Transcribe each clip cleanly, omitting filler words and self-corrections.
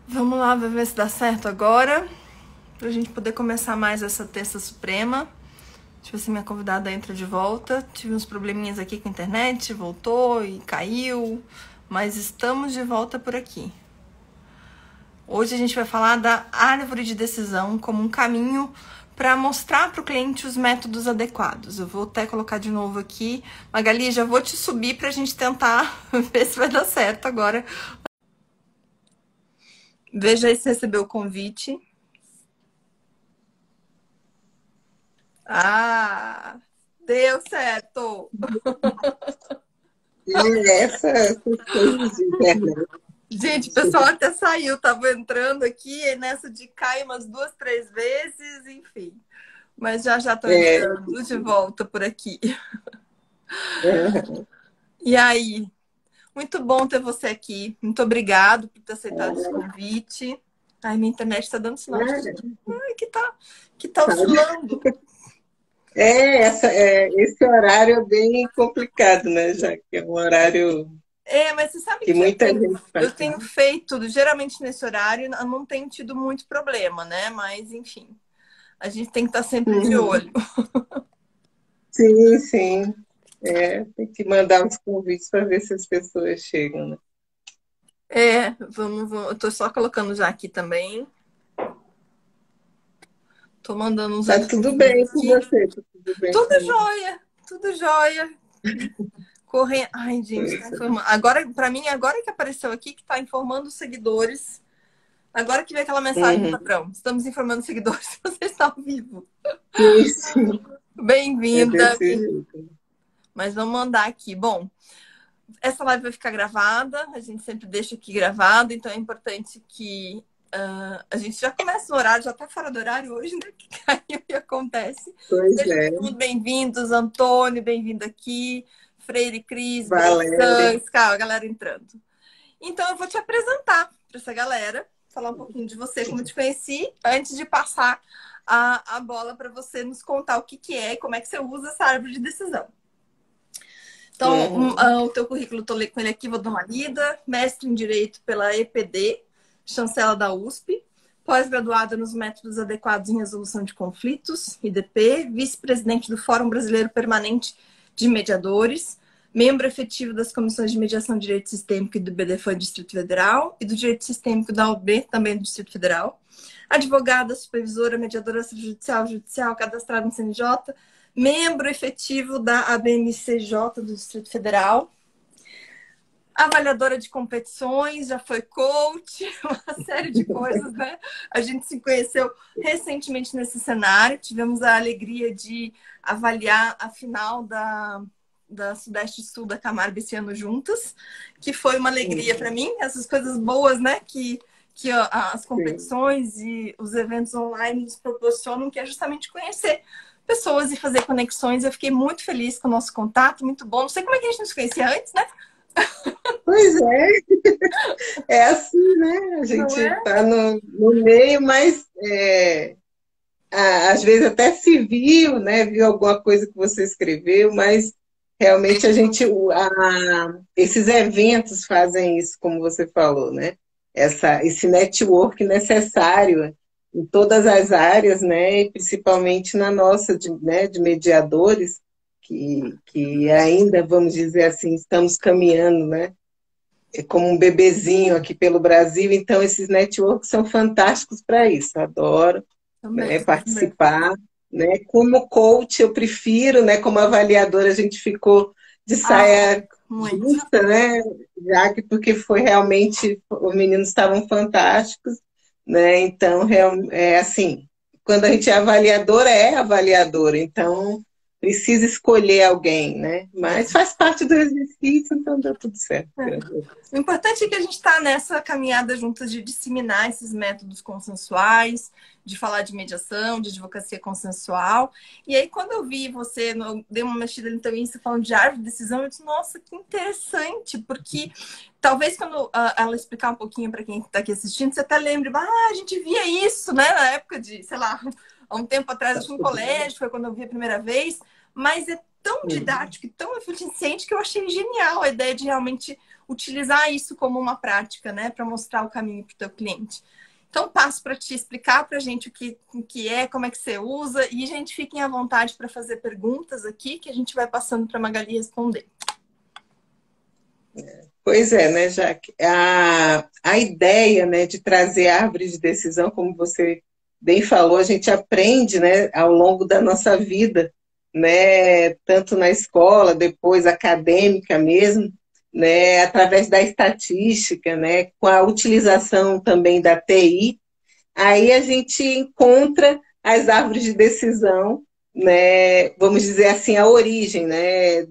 Vamos lá, ver se dá certo agora, pra gente poder começar mais essa terça suprema. Deixa eu ver se minha convidada entra de volta. Tive uns probleminhas aqui com a internet, voltou e caiu, mas estamos de volta por aqui. Hoje a gente vai falar da árvore de decisão como um caminho para mostrar para o cliente os métodos adequados. Eu vou até colocar de novo aqui. Magali, já vou te subir para a gente tentar ver se vai dar certo agora. Veja aí se recebeu o convite. Ah, deu certo! Essas coisas de internet. Gente, o pessoal até saiu, tava entrando aqui nessa de cair umas 2, 3 vezes, enfim. Mas já tô É, entrando de volta por aqui. é, E aí, muito bom ter você aqui. Muito obrigado por ter aceitado esse convite. Ai, minha internet tá dando sinal de ai, que tá oscilando. esse horário é bem complicado, né? Já que é um horário Mas você sabe que que muita gente eu faz. tenho feito, geralmente nesse horário, eu não tenho tido muito problema, né? Mas, enfim, a gente tem que estar sempre de Uhum. olho. Sim, sim. Tem que mandar os convites para ver se as pessoas chegam, né? Vamos. Eu tô só colocando já aqui também. Tô mandando uns Tá tudo aviãozinhos bem com aqui. você, tá tudo bem Tudo comigo. jóia, tudo jóia. Correndo. Ai, gente, tá informando. Agora, pra mim, agora que apareceu aqui, que tá informando os seguidores. Agora que veio aquela mensagem, Uhum. patrão. Estamos informando os seguidores que você está ao vivo. Sim, sim. É Bem-vinda. desse jeito. Mas vamos mandar aqui. Bom, essa live vai ficar gravada. A gente sempre deixa aqui gravado. Então é importante que a gente já comece no horário. Já tá fora do horário hoje, né? Que caiu e acontece. Pois Sejam é. todos muito bem-vindos. Antônio, bem-vindo aqui. Freire, Cris, Valéria. Bressan, a galera entrando. Então, eu vou te apresentar para essa galera, falar um pouquinho de você, como eu te conheci, antes de passar a bola para você nos contar o que é e como é que você usa essa árvore de decisão. Então, Uhum. o teu currículo, estou lendo com ele aqui, vou dar uma lida. Mestre em Direito pela EPD, chancela da USP. Pós-graduada nos métodos adequados em resolução de conflitos, IDP. Vice-presidente do Fórum Brasileiro Permanente de Mediadores. Membro efetivo das comissões de mediação de direito sistêmico e do BDFAN Distrito Federal. E do direito sistêmico da OAB, também do Distrito Federal. Advogada, supervisora, mediadora judicial, cadastrada no CNJ, membro efetivo da ABMCJ do Distrito Federal, avaliadora de competições, já foi coach, uma série de coisas, né? A gente se conheceu recentemente nesse cenário, tivemos a alegria de avaliar a final da Sudeste Sul da Camargo esse ano juntas, que foi uma alegria para mim, essas coisas boas, né? Que as Sim. competições e os eventos online nos proporcionam, que é justamente conhecer pessoas e fazer conexões. Eu fiquei muito feliz com o nosso contato, muito bom. Não sei como é que a gente nos conhecia antes, né? Pois é assim, né? A Não gente é? está no meio, mas às vezes até se viu, né? Viu alguma coisa que você escreveu, mas realmente esses eventos fazem isso, como você falou, né? Esse network necessário em todas as áreas, né? E principalmente na nossa, né, de mediadores, que ainda, vamos dizer assim, estamos caminhando, né? Como um bebezinho aqui pelo Brasil, então esses networks são fantásticos para isso, adoro, Também. né, participar, né, como coach eu prefiro, né, como avaliadora a gente ficou de Ah, saia muito. justa, né, já que porque foi realmente, os meninos estavam fantásticos, né, então é assim, quando a gente é avaliadora, então precisa escolher alguém, né, mas faz parte do exercício, então deu tudo certo, graças a Deus. O importante é que a gente está nessa caminhada juntas de disseminar esses métodos consensuais, de falar de mediação, de advocacia consensual. E aí, quando eu vi você, dei uma mexida no teu Insta falando de árvore de decisão, eu disse, nossa, que interessante, porque talvez quando ela explicar um pouquinho para quem está aqui assistindo, você até lembre, a gente via isso, né, na época de, sei lá, há um tempo atrás, acho que no colégio, foi quando eu vi a primeira vez, mas é tão didático e tão eficiente que eu achei genial a ideia de realmente utilizar isso como uma prática, né, para mostrar o caminho para o teu cliente. Então, passo para te explicar para a gente o que é, como é que você usa, e, gente, fiquem à vontade para fazer perguntas aqui, que a gente vai passando para a Magali responder. Pois é, né, Jaque? A ideia, né, de trazer árvore de decisão, como você bem falou, a gente aprende, né, ao longo da nossa vida, né, tanto na escola, depois acadêmica mesmo, né, através da estatística, né, com a utilização também da TI, aí a gente encontra as árvores de decisão, né, vamos dizer assim, a origem, né,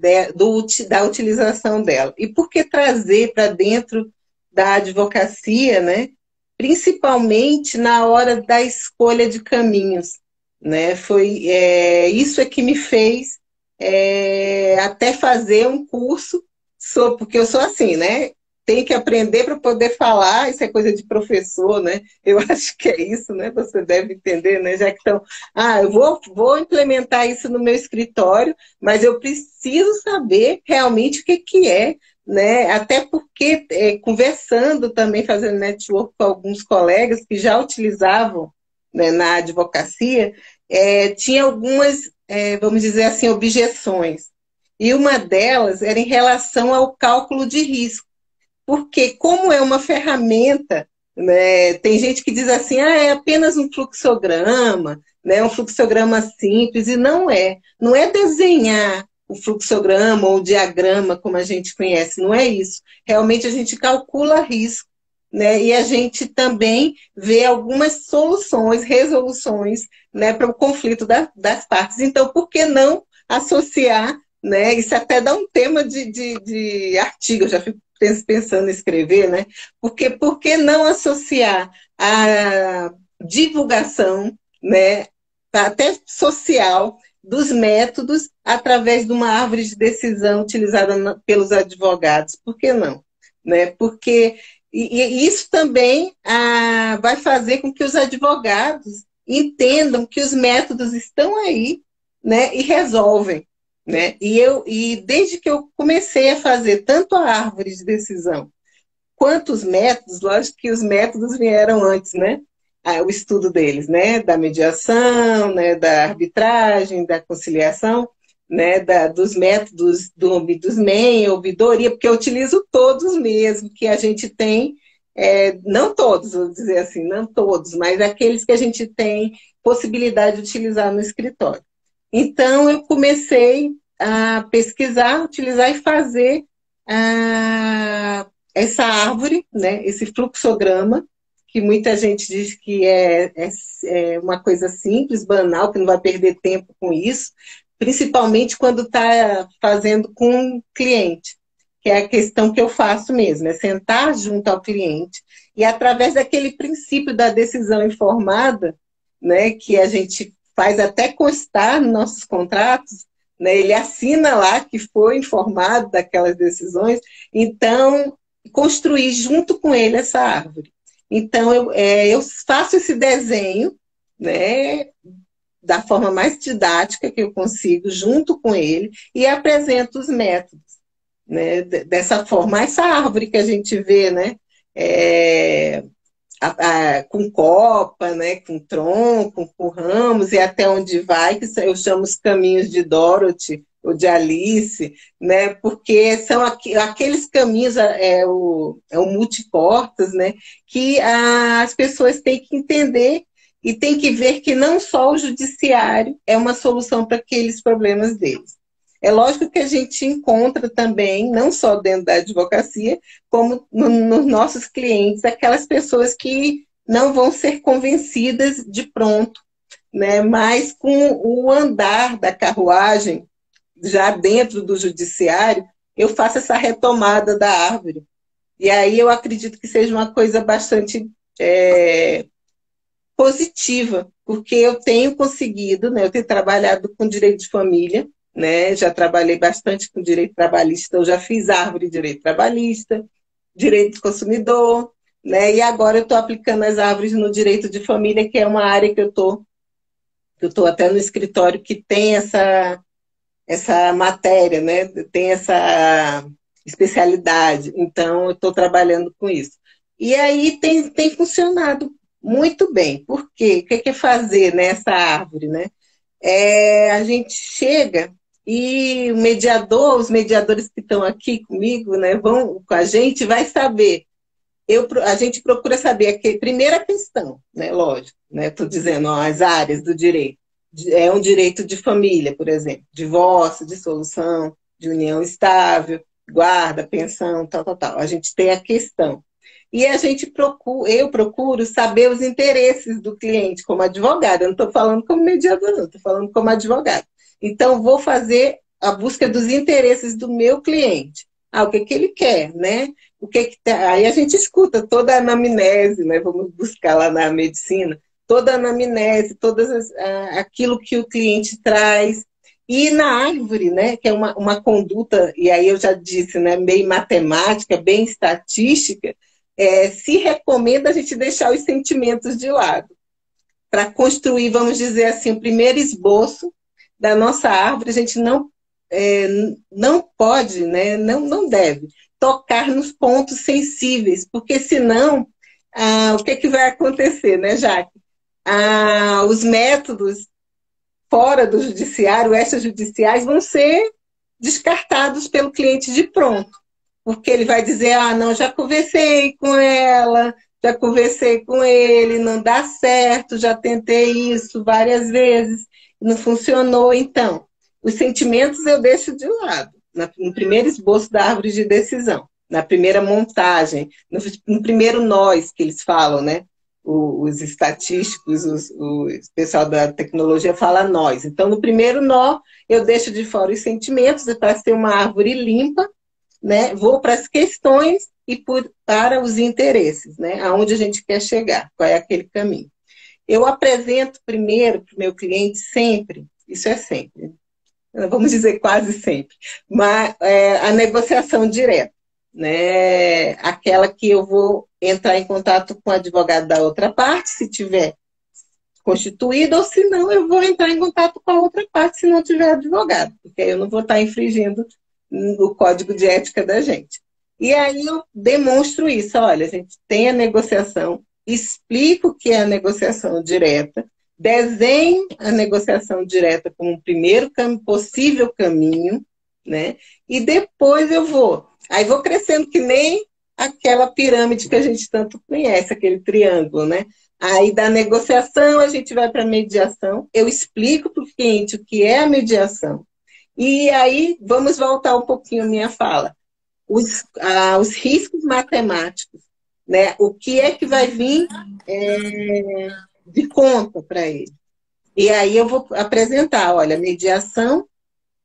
da utilização dela. E por que trazer para dentro da advocacia, né, principalmente na hora da escolha de caminhos? Né, foi isso é que me fez até fazer um curso, porque eu sou assim, né? Tem que aprender para poder falar, isso é coisa de professor, né? Eu acho que é isso, né? Você deve entender, né? Já que estão, eu vou implementar isso no meu escritório, mas eu preciso saber realmente o que, que é, né? Até porque, conversando também, fazendo network com alguns colegas que já utilizavam, né, na advocacia, tinha algumas, vamos dizer assim, objeções. E uma delas era em relação ao cálculo de risco. Porque, como é uma ferramenta, né, tem gente que diz assim, é apenas um fluxograma, né, um fluxograma simples, e não é. Não é desenhar o fluxograma ou o diagrama, como a gente conhece, não é isso. Realmente a gente calcula risco, né, e a gente também vê algumas soluções, resoluções, né, para o conflito das partes. Então, por que não associar, né, isso até dá um tema de artigo, eu já fico pensando em escrever, né? Porque por que não associar a divulgação, né, até social, dos métodos através de uma árvore de decisão utilizada pelos advogados? Por que não? Né? Porque e isso também vai fazer com que os advogados entendam que os métodos estão aí, né, e resolvem. Né? E desde que eu comecei a fazer tanto a árvore de decisão quanto os métodos, lógico que os métodos vieram antes, né? O estudo deles, né? Da mediação, né? Da arbitragem, da conciliação, né? Dos métodos dos MEN, ouvidoria, porque eu utilizo todos mesmo que a gente tem, não todos, vou dizer assim, não todos, mas aqueles que a gente tem possibilidade de utilizar no escritório. Então, eu comecei a pesquisar, utilizar e fazer essa árvore, né, esse fluxograma, que muita gente diz que é uma coisa simples, banal, que não vai perder tempo com isso, principalmente quando está fazendo com um cliente, que é a questão que eu faço mesmo, é sentar junto ao cliente e através daquele princípio da decisão informada, né, que a gente faz até constar nos nossos contratos, né, ele assina lá que foi informado daquelas decisões, então construir junto com ele essa árvore. Então, eu faço esse desenho, né, da forma mais didática que eu consigo, junto com ele, e apresento os métodos. Né, dessa forma, essa árvore que a gente vê, né, com copa, né, com tronco, com ramos, e até onde vai, que eu chamo os caminhos de Dorothy, ou de Alice, né, porque são aqueles caminhos, o multiportas, né, que as pessoas têm que entender e têm que ver que não só o judiciário é uma solução para aqueles problemas deles. É lógico que a gente encontra também, não só dentro da advocacia, como nos nossos clientes, aquelas pessoas que não vão ser convencidas de pronto, né, mas com o andar da carruagem, já dentro do judiciário, eu faço essa retomada da árvore. E aí eu acredito que seja uma coisa bastante positiva, porque eu tenho conseguido, né, eu tenho trabalhado com direito de família, né, já trabalhei bastante com direito trabalhista, eu já fiz árvore de direito trabalhista, direito do consumidor, né, e agora eu estou aplicando as árvores no direito de família, que é uma área que eu estou até no escritório que tem essa matéria, né? Tem especialidade. Então, eu estou trabalhando com isso. E aí tem funcionado muito bem. Por quê? O que é fazer nessa árvore, né? A gente chega e o mediador, os mediadores que estão aqui comigo, né, vão com a gente, vai saber. A gente procura saber a primeira questão, né, lógico, né, estou dizendo, ó, as áreas do direito. É um direito de família, por exemplo, divórcio, dissolução, de união estável, guarda, pensão, tal, tal, tal. A gente tem a questão. E eu procuro saber os interesses do cliente como advogada. Eu não estou falando como mediador, não, estou falando como advogada. Então, vou fazer a busca dos interesses do meu cliente. O que ele quer, né? Aí a gente escuta toda a anamnese, né? Vamos buscar lá na medicina, toda a anamnese, aquilo que o cliente traz. E na árvore, né, que é uma conduta, e aí eu já disse, né, bem matemática, bem estatística, se recomenda a gente deixar os sentimentos de lado, para construir, vamos dizer assim, o primeiro esboço da nossa árvore. A gente não pode, né, não deve tocar nos pontos sensíveis, porque senão, o que vai acontecer, né, Jaque? Os métodos fora do judiciário, extrajudiciais, vão ser descartados pelo cliente de pronto. Porque ele vai dizer, não, já conversei com ela, já conversei com ele, não dá certo, já tentei isso várias vezes, não funcionou. Então, os sentimentos eu deixo de lado, no primeiro esboço da árvore de decisão, na primeira montagem, no primeiro nós que eles falam, né? Os estatísticos, o pessoal da tecnologia fala nós. Então, no primeiro nó, eu deixo de fora os sentimentos, para ser uma árvore limpa, né? Vou para as questões e para os interesses, né? Aonde a gente quer chegar, qual é aquele caminho. Eu apresento primeiro para o meu cliente sempre, isso é sempre, vamos dizer quase sempre, mas a negociação direta, né? Aquela que eu vou entrar em contato com o advogado da outra parte, se tiver constituído, ou se não, eu vou entrar em contato com a outra parte, se não tiver advogado, porque eu não vou estar infringindo o código de ética da gente. E aí eu demonstro isso, olha, a gente tem a negociação, explico o que é a negociação direta, desenho a negociação direta como um primeiro possível caminho, né? E depois aí vou crescendo que nem aquela pirâmide que a gente tanto conhece, aquele triângulo, né? Aí da negociação a gente vai para a mediação, eu explico para o cliente o que é a mediação, e aí vamos voltar um pouquinho a minha fala. Os riscos matemáticos, né? O que é que vai vir de conta para ele. E aí eu vou apresentar, olha, a mediação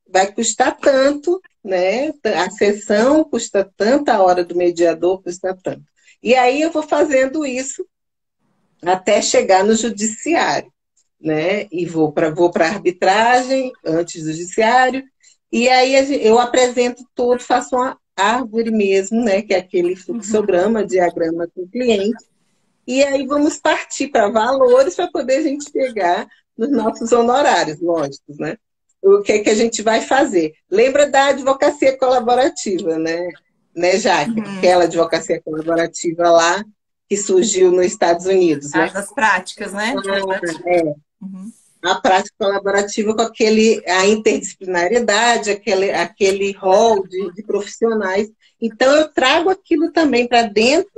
vai custar tanto, né? A sessão custa tanto, a hora do mediador custa tanto. E aí eu vou fazendo isso até chegar no judiciário, né? E vou para a arbitragem antes do judiciário, e aí eu apresento tudo, faço uma árvore mesmo, né? Que é aquele fluxograma, diagrama com o cliente, e aí vamos partir para valores para poder a gente chegar nos nossos honorários, lógicos, né? O que é que a gente vai fazer? Lembra da advocacia colaborativa, né, Jaque? Aquela advocacia colaborativa lá que surgiu nos Estados Unidos, né? Das práticas, né? A prática colaborativa com a interdisciplinariedade, aquele rol de profissionais. Então, eu trago aquilo também para dentro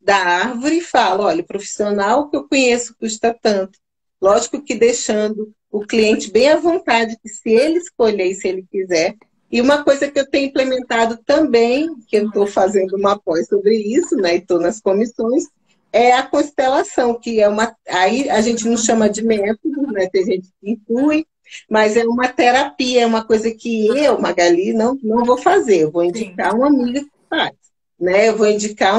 da árvore e falo, olha, o profissional que eu conheço custa tanto. Lógico que deixando o cliente bem à vontade, que se ele escolher e se ele quiser. E uma coisa que eu tenho implementado também, que eu estou fazendo uma pós sobre isso, né, e estou nas comissões, é a constelação, que é aí a gente não chama de método, né, tem gente que inclui, mas é uma terapia, é uma coisa que eu, Magali, não vou fazer, eu vou indicar uma amiga que faz, né, eu vou indicar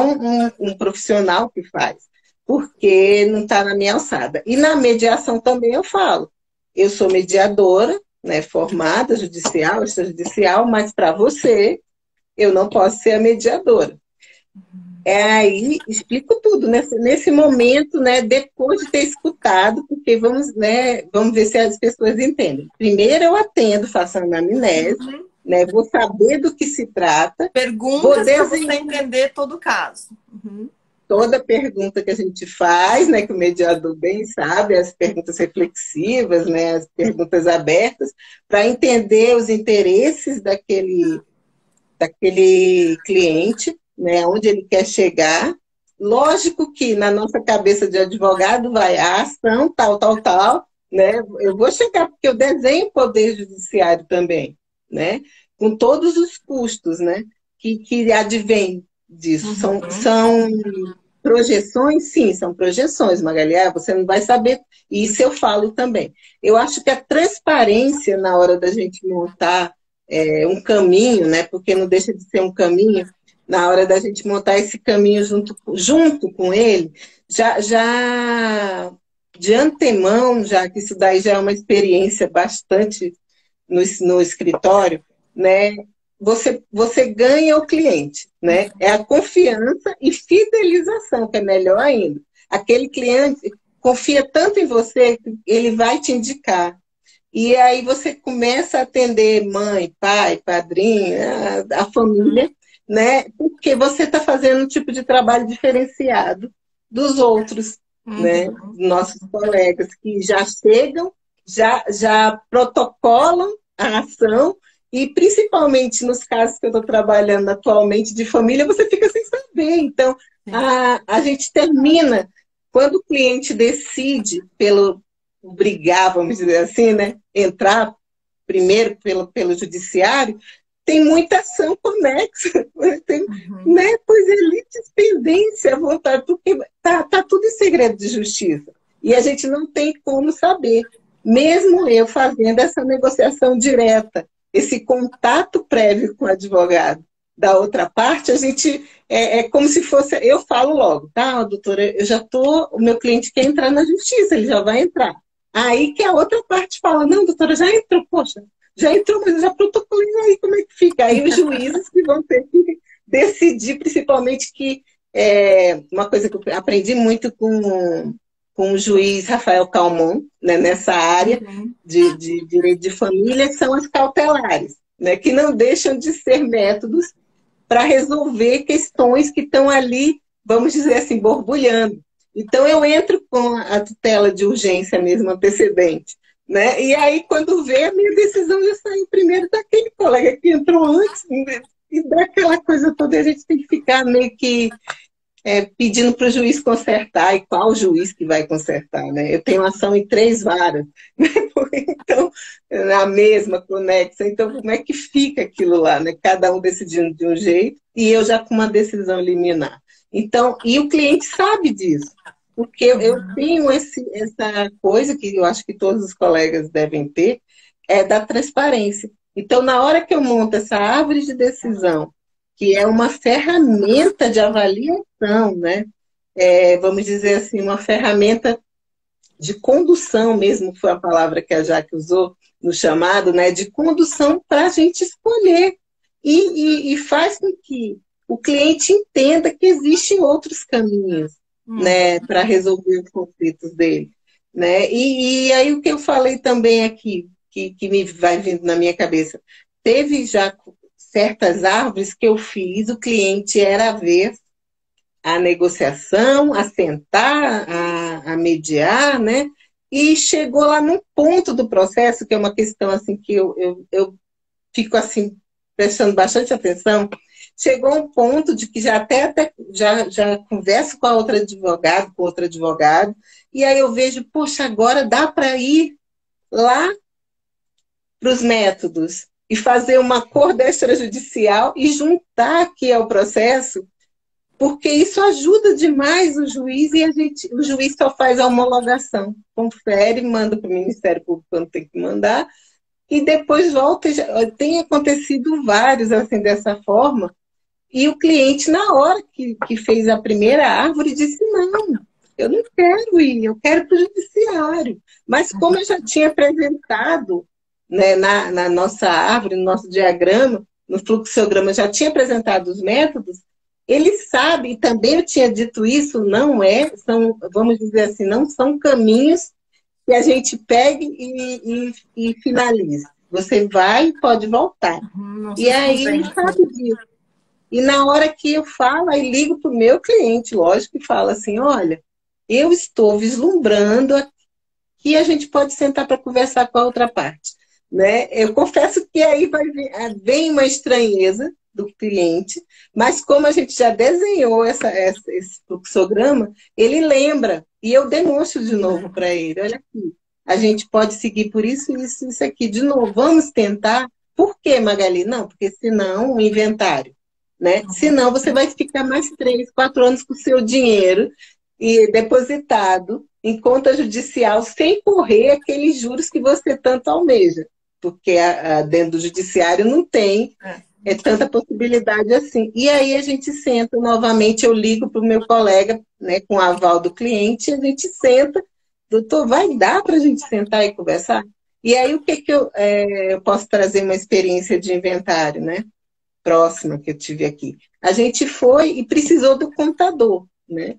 um profissional que faz, porque não está na minha alçada. E na mediação também eu falo, eu sou mediadora, né, formada, judicial, extrajudicial, mas para você, eu não posso ser a mediadora. Aí explico tudo nesse momento, né, depois de ter escutado, porque vamos ver se as pessoas entendem. Primeiro eu atendo, faço a anamnese, né? Vou saber do que se trata. Perguntas para você entender todo o caso. Uhum. Toda pergunta que a gente faz, né, que o mediador bem sabe, as perguntas reflexivas, né, as perguntas abertas, para entender os interesses daquele cliente, né, onde ele quer chegar. Lógico que na nossa cabeça de advogado vai a ação, tal, né? Eu vou chegar, porque eu desenho o poder judiciário também, né? Com todos os custos, né? Que advém disso. Uhum. São projeções? Sim, são projeções, Magali. Você não vai saber. Isso eu falo também. Eu acho que a transparência na hora da gente montar um caminho, né? Porque não deixa de ser um caminho, na hora da gente montar esse caminho junto com ele, já de antemão, já que isso daí já é uma experiência bastante no escritório, né? Você ganha o cliente, né? É a confiança e fidelização, que é melhor ainda. Aquele cliente confia tanto em você que ele vai te indicar. E aí você começa a atender mãe, pai, padrinho, a família, né? Porque você está fazendo um tipo de trabalho diferenciado dos outros, né? Nossos colegas que já chegam, já protocolam a ação e principalmente nos casos que eu estou trabalhando atualmente de família, você fica sem saber. Então, a gente termina, quando o cliente decide brigar, vamos dizer assim, né? Entrar primeiro pelo judiciário, tem muita ação conexa, tem, né? Pois é litispendência à vontade, porque tá tudo em segredo de justiça. E a gente não tem como saber. Mesmo eu fazendo essa negociação direta, esse contato prévio com o advogado da outra parte, a gente é como se fosse, eu falo logo, tá, doutora, o meu cliente quer entrar na justiça, ele já vai entrar. Aí que a outra parte fala, não, doutora, já entrou, poxa, já entrou, mas eu já protocolei, aí como é que fica? Aí os juízes que vão ter que decidir, principalmente que uma coisa que eu aprendi muito com o juiz Rafael Calmon, né, nessa área de direito de família, são as cautelares, né, que não deixam de ser métodos para resolver questões que estão ali, vamos dizer assim, borbulhando. Então, eu entro com a tutela de urgência mesmo, antecedente, né? E aí, quando vê, a minha decisão já saiu primeiro daquele colega que entrou antes, e daquela coisa toda, a gente tem que ficar meio que pedindo para o juiz consertar, e qual juiz que vai consertar, né? Eu tenho ação em 3 varas, né? Então, na mesma, conexa, então como é que fica aquilo lá, né? Cada um decidindo de um jeito, e eu já com uma decisão liminar. Então, e o cliente sabe disso, porque eu tenho essa coisa que eu acho que todos os colegas devem ter, da transparência. Então, na hora que eu monto essa árvore de decisão, que é uma ferramenta de avaliação, né? Vamos dizer assim, uma ferramenta de condução mesmo, foi a palavra que a Jaque usou no chamado, né? De condução para a gente escolher. E faz com que o cliente entenda que existem outros caminhos, né? Para resolver os conflitos dele. Né? E aí o que eu falei também aqui, que me vai vindo na minha cabeça, teve já certas árvores que eu fiz, o cliente era ver a negociação, a sentar, a mediar, né? E chegou lá num ponto do processo, que é uma questão assim que eu fico assim prestando bastante atenção, chegou um ponto de que já converso com outro advogado, e aí eu vejo, poxa, agora dá para ir lá para os métodos e fazer uma acordo extrajudicial e juntar aqui ao processo, porque isso ajuda demais o juiz e o juiz só faz a homologação, confere, manda para o Ministério Público quando tem que mandar, e depois volta. Tem acontecido vários assim dessa forma, e o cliente, na hora que fez a primeira árvore, disse, não, eu não quero ir, eu quero para o judiciário. Mas como eu já tinha apresentado, né, na nossa árvore, no nosso diagrama, no fluxograma, já tinha apresentado os métodos, ele sabe, e também eu tinha dito isso, vamos dizer assim, não são caminhos que a gente pegue e finalize. Você vai e pode voltar. Não E aí ele sabe disso. E na hora que eu falo, aí ligo para o meu cliente, lógico, e falo assim, olha, eu estou vislumbrando que a gente pode sentar para conversar com a outra parte. Né? Eu confesso que aí vem uma estranheza do cliente, mas como a gente já desenhou esse fluxograma, ele lembra, e eu demonstro de novo para ele, olha aqui, a gente pode seguir por isso, isso, isso aqui, de novo, vamos tentar. Por quê, Magali? Não, porque senão o inventário, né? Senão você vai ficar mais 3, 4 anos com o seu dinheiro e depositado em conta judicial sem correr aqueles juros que você tanto almeja, porque dentro do judiciário não tem tanta possibilidade assim. E aí a gente senta novamente, eu ligo para o meu colega, né, com o aval do cliente, e a gente senta, doutor, vai dar para a gente sentar e conversar? E aí o que eu posso trazer uma experiência de inventário, né, próxima que eu tive aqui. A gente foi e precisou do contador, né?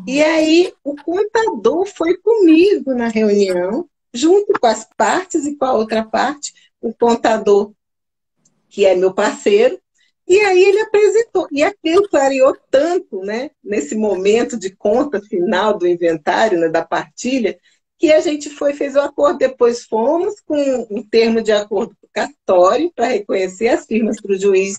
E aí o contador foi comigo na reunião, junto com as partes e com a outra parte, o contador, que é meu parceiro, e aí ele apresentou. E aquilo clareou tanto, né, nesse momento de conta final do inventário, né, da partilha, que a gente fez o acordo. Depois fomos com um termo de acordo para o cartório, para reconhecer as firmas para o juiz,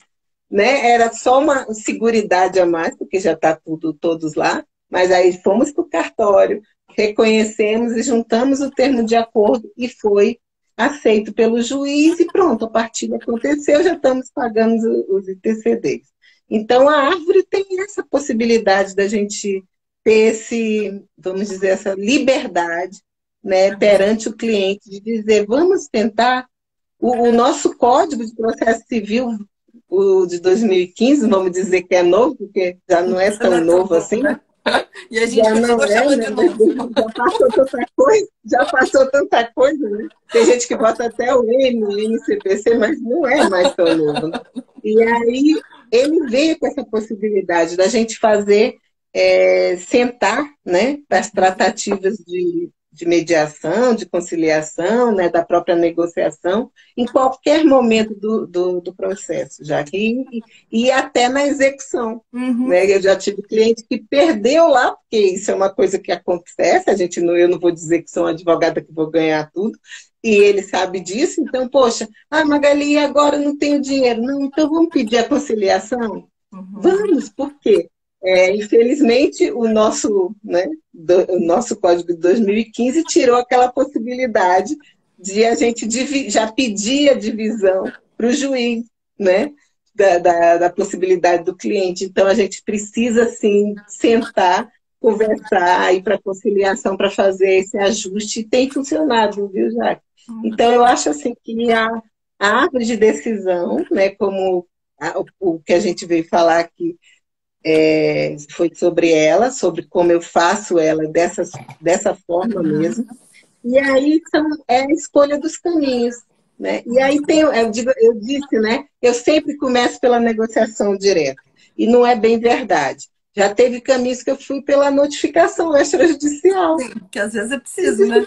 né? Era só uma seguridade a mais, porque já está todos lá. Mas aí fomos para o cartório, reconhecemos e juntamos o termo de acordo e foi aceito pelo juiz e pronto, a partilha aconteceu, já estamos pagando os ITCDs. Então, a árvore tem essa possibilidade da gente ter vamos dizer, essa liberdade, né, perante o cliente, de dizer, vamos tentar. O nosso Código de Processo Civil, o de 2015, vamos dizer que é novo, porque já não é tão novo assim, e a gente continua chamando de novo. Já passou tanta coisa, né? Tem gente que bota até o NCPC, mas não é mais tão novo. Né? E aí ele veio com essa possibilidade da gente fazer, sentar, né, para as tratativas de mediação, de conciliação, né, da própria negociação, em qualquer momento do processo, já que e até na execução. Né? Eu já tive cliente que perdeu lá, porque isso é uma coisa que acontece, eu não vou dizer que sou uma advogada que vou ganhar tudo, e ele sabe disso, então, poxa, Magali, agora eu não tenho dinheiro. Não, então vamos pedir a conciliação? Vamos, por quê? Infelizmente, o nosso Código de 2015 tirou aquela possibilidade de a gente já pedir a divisão para o juiz, né? Da possibilidade do cliente. Então, a gente precisa, sim, sentar, conversar, ir para a conciliação para fazer esse ajuste. E tem funcionado, viu, Jaque? Então, eu acho assim, que a árvore de decisão, né, como o que a gente veio falar aqui, foi sobre ela, sobre como eu faço ela dessa forma mesmo. E aí é a escolha dos caminhos. Né? E aí eu disse, né? Eu sempre começo pela negociação direta. E não é bem verdade. Já teve caminhos que eu fui pela notificação extrajudicial. Sim, que às vezes é preciso, né?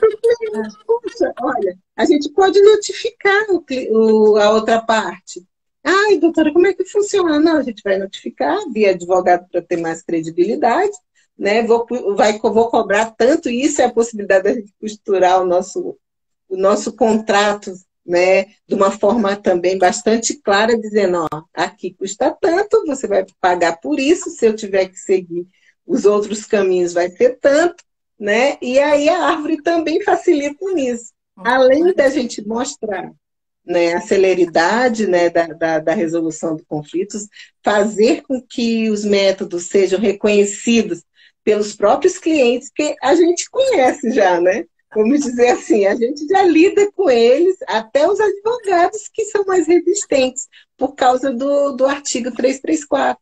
Poxa, olha, a gente pode notificar a outra parte. Ai, doutora, como é que funciona? Não, a gente vai notificar via advogado para ter mais credibilidade, né? Vou cobrar tanto, isso é a possibilidade da gente costurar o nosso contrato, né? De uma forma também bastante clara, dizendo, ó, aqui custa tanto, você vai pagar por isso, se eu tiver que seguir os outros caminhos vai ser tanto, né? E aí a árvore também facilita nisso. Além da gente mostrar, né, a celeridade, né, da resolução de conflitos, fazer com que os métodos sejam reconhecidos pelos próprios clientes, que a gente conhece já, né? Vamos dizer assim, a gente já lida com eles, até os advogados que são mais resistentes, por causa do artigo 334,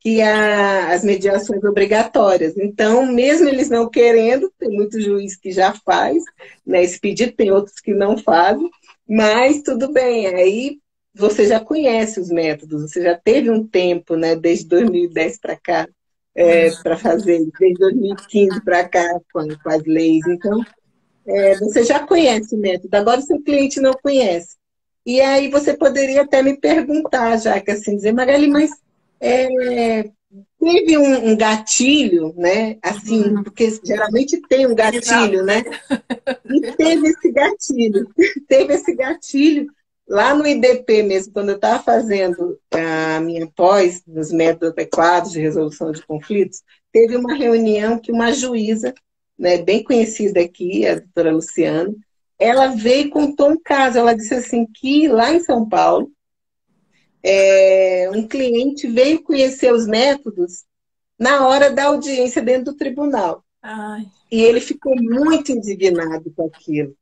que é as mediações obrigatórias. Então, mesmo eles não querendo, tem muito juiz que já faz, né, esse pedido, tem outros que não fazem, mas tudo bem, aí você já conhece os métodos, você já teve um tempo, né, desde 2010 para cá, para fazer, desde 2015 para cá, com as leis. Então, você já conhece o método, agora o seu cliente não conhece. E aí você poderia até me perguntar, já que assim, dizer, Magali, mas teve um gatilho, né? Assim, porque geralmente tem um gatilho, né? E teve esse gatilho, teve esse gatilho lá no IDP mesmo, quando eu estava fazendo a minha pós nos métodos adequados de resolução de conflitos, teve uma reunião que uma juíza, né, bem conhecida aqui, a doutora Luciana, ela veio e contou um caso. Ela disse assim que lá em São Paulo, um cliente veio conhecer os métodos na hora da audiência dentro do tribunal. Ai. E ele ficou muito indignado com aquilo.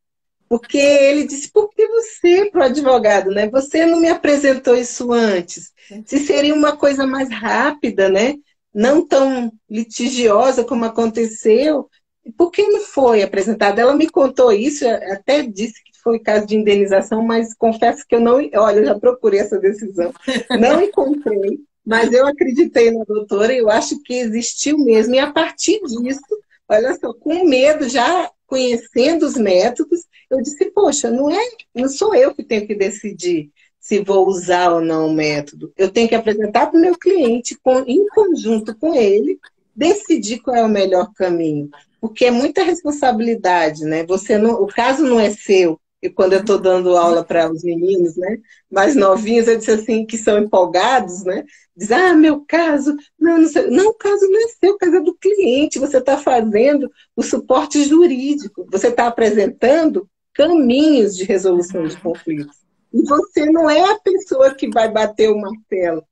Porque ele disse, por que você, para o advogado, né? Você não me apresentou isso antes. Se seria uma coisa mais rápida, né? Não tão litigiosa como aconteceu, por que não foi apresentada? Ela me contou isso, até disse que foi caso de indenização, mas confesso que eu não... Olha, eu já procurei essa decisão. Não encontrei, mas eu acreditei na doutora e eu acho que existiu mesmo. E a partir disso, olha só, com medo, já conhecendo os métodos, eu disse, poxa, não sou eu que tenho que decidir se vou usar ou não o método. Eu tenho que apresentar para o meu cliente, em conjunto com ele, decidir qual é o melhor caminho. Porque é muita responsabilidade, né? O caso não é seu. E quando eu estou dando aula para os meninos, né, mais novinhos, eu disse assim, que são empolgados, né? Diz, meu caso, não sei. Não, o caso não é seu, o caso é do cliente. Você está fazendo o suporte jurídico. Você está apresentando caminhos de resolução de conflitos. E você não é a pessoa que vai bater o martelo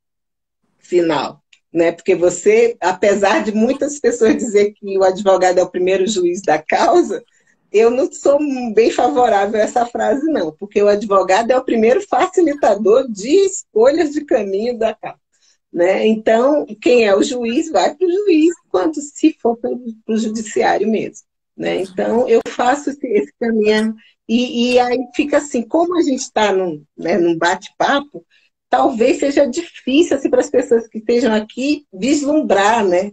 final, né? Porque você, apesar de muitas pessoas dizer que o advogado é o primeiro juiz da causa, eu não sou bem favorável a essa frase, não, porque o advogado é o primeiro facilitador de escolhas de caminho da causa, né? Então, quem é o juiz vai para o juiz, quando se for para o judiciário mesmo, né? Então, eu faço esse caminho, e aí fica assim, como a gente está num bate-papo, talvez seja difícil assim, para as pessoas que estejam aqui vislumbrar, né?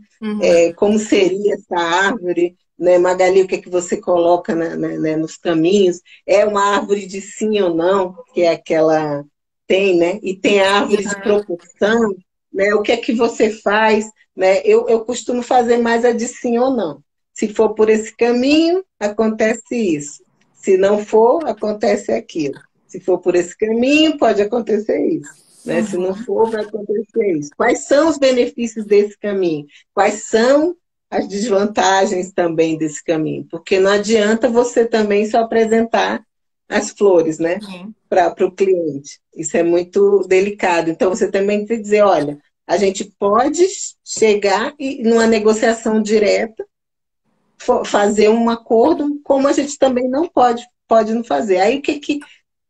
Como seria essa árvore, né, Magali, o que é que você coloca nos caminhos? É uma árvore de sim ou não, que é aquela tem, né? E tem a árvore de proporção, né? O que é que você faz? Né? Eu costumo fazer mais a de sim ou não. Se for por esse caminho, acontece isso. Se não for, acontece aquilo. Se for por esse caminho, pode acontecer isso. Né? Se não for, vai acontecer isso. Quais são os benefícios desse caminho? Quais são as desvantagens também desse caminho? Porque não adianta você também só apresentar as flores, né? Para o cliente. Isso é muito delicado. Então, você também tem que dizer, olha, a gente pode chegar e, numa negociação direta, fazer um acordo, como a gente também não pode não fazer. Aí,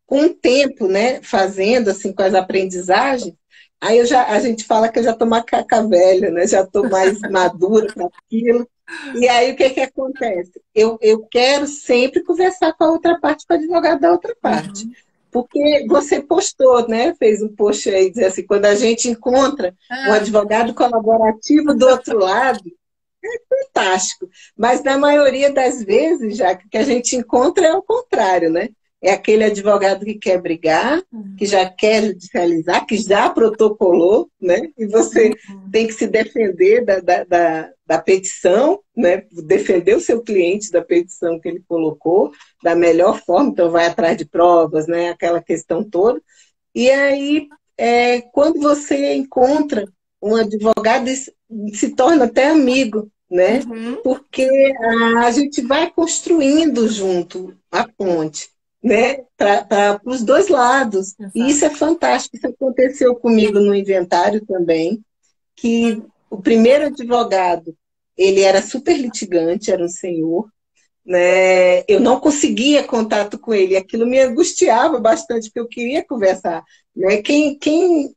com o tempo, né, fazendo, assim, com as aprendizagens, aí a gente fala que eu já estou macaca velha, né? Já estou mais madura para aquilo. E aí o que acontece? Eu quero sempre conversar com a outra parte, com o advogado da outra parte. Porque você postou, né? Fez um post aí, dizer assim, quando a gente encontra um advogado colaborativo do outro lado, é fantástico. Mas na maioria das vezes, já que a gente encontra é o contrário, né? É aquele advogado que quer brigar, que já quer judicializar, que já protocolou, né? E você tem que se defender da petição, né? Defender o seu cliente da petição que ele colocou da melhor forma, então vai atrás de provas, né? Aquela questão toda. E aí, quando você encontra um advogado, se torna até amigo, né? Porque a gente vai construindo junto a ponte, né, para os dois lados. Exato. E isso é fantástico. Isso aconteceu comigo no inventário também, que o primeiro advogado, ele era super litigante, era um senhor, né? Eu não conseguia contato com ele, aquilo me angustiava bastante, porque eu queria conversar, né? Quem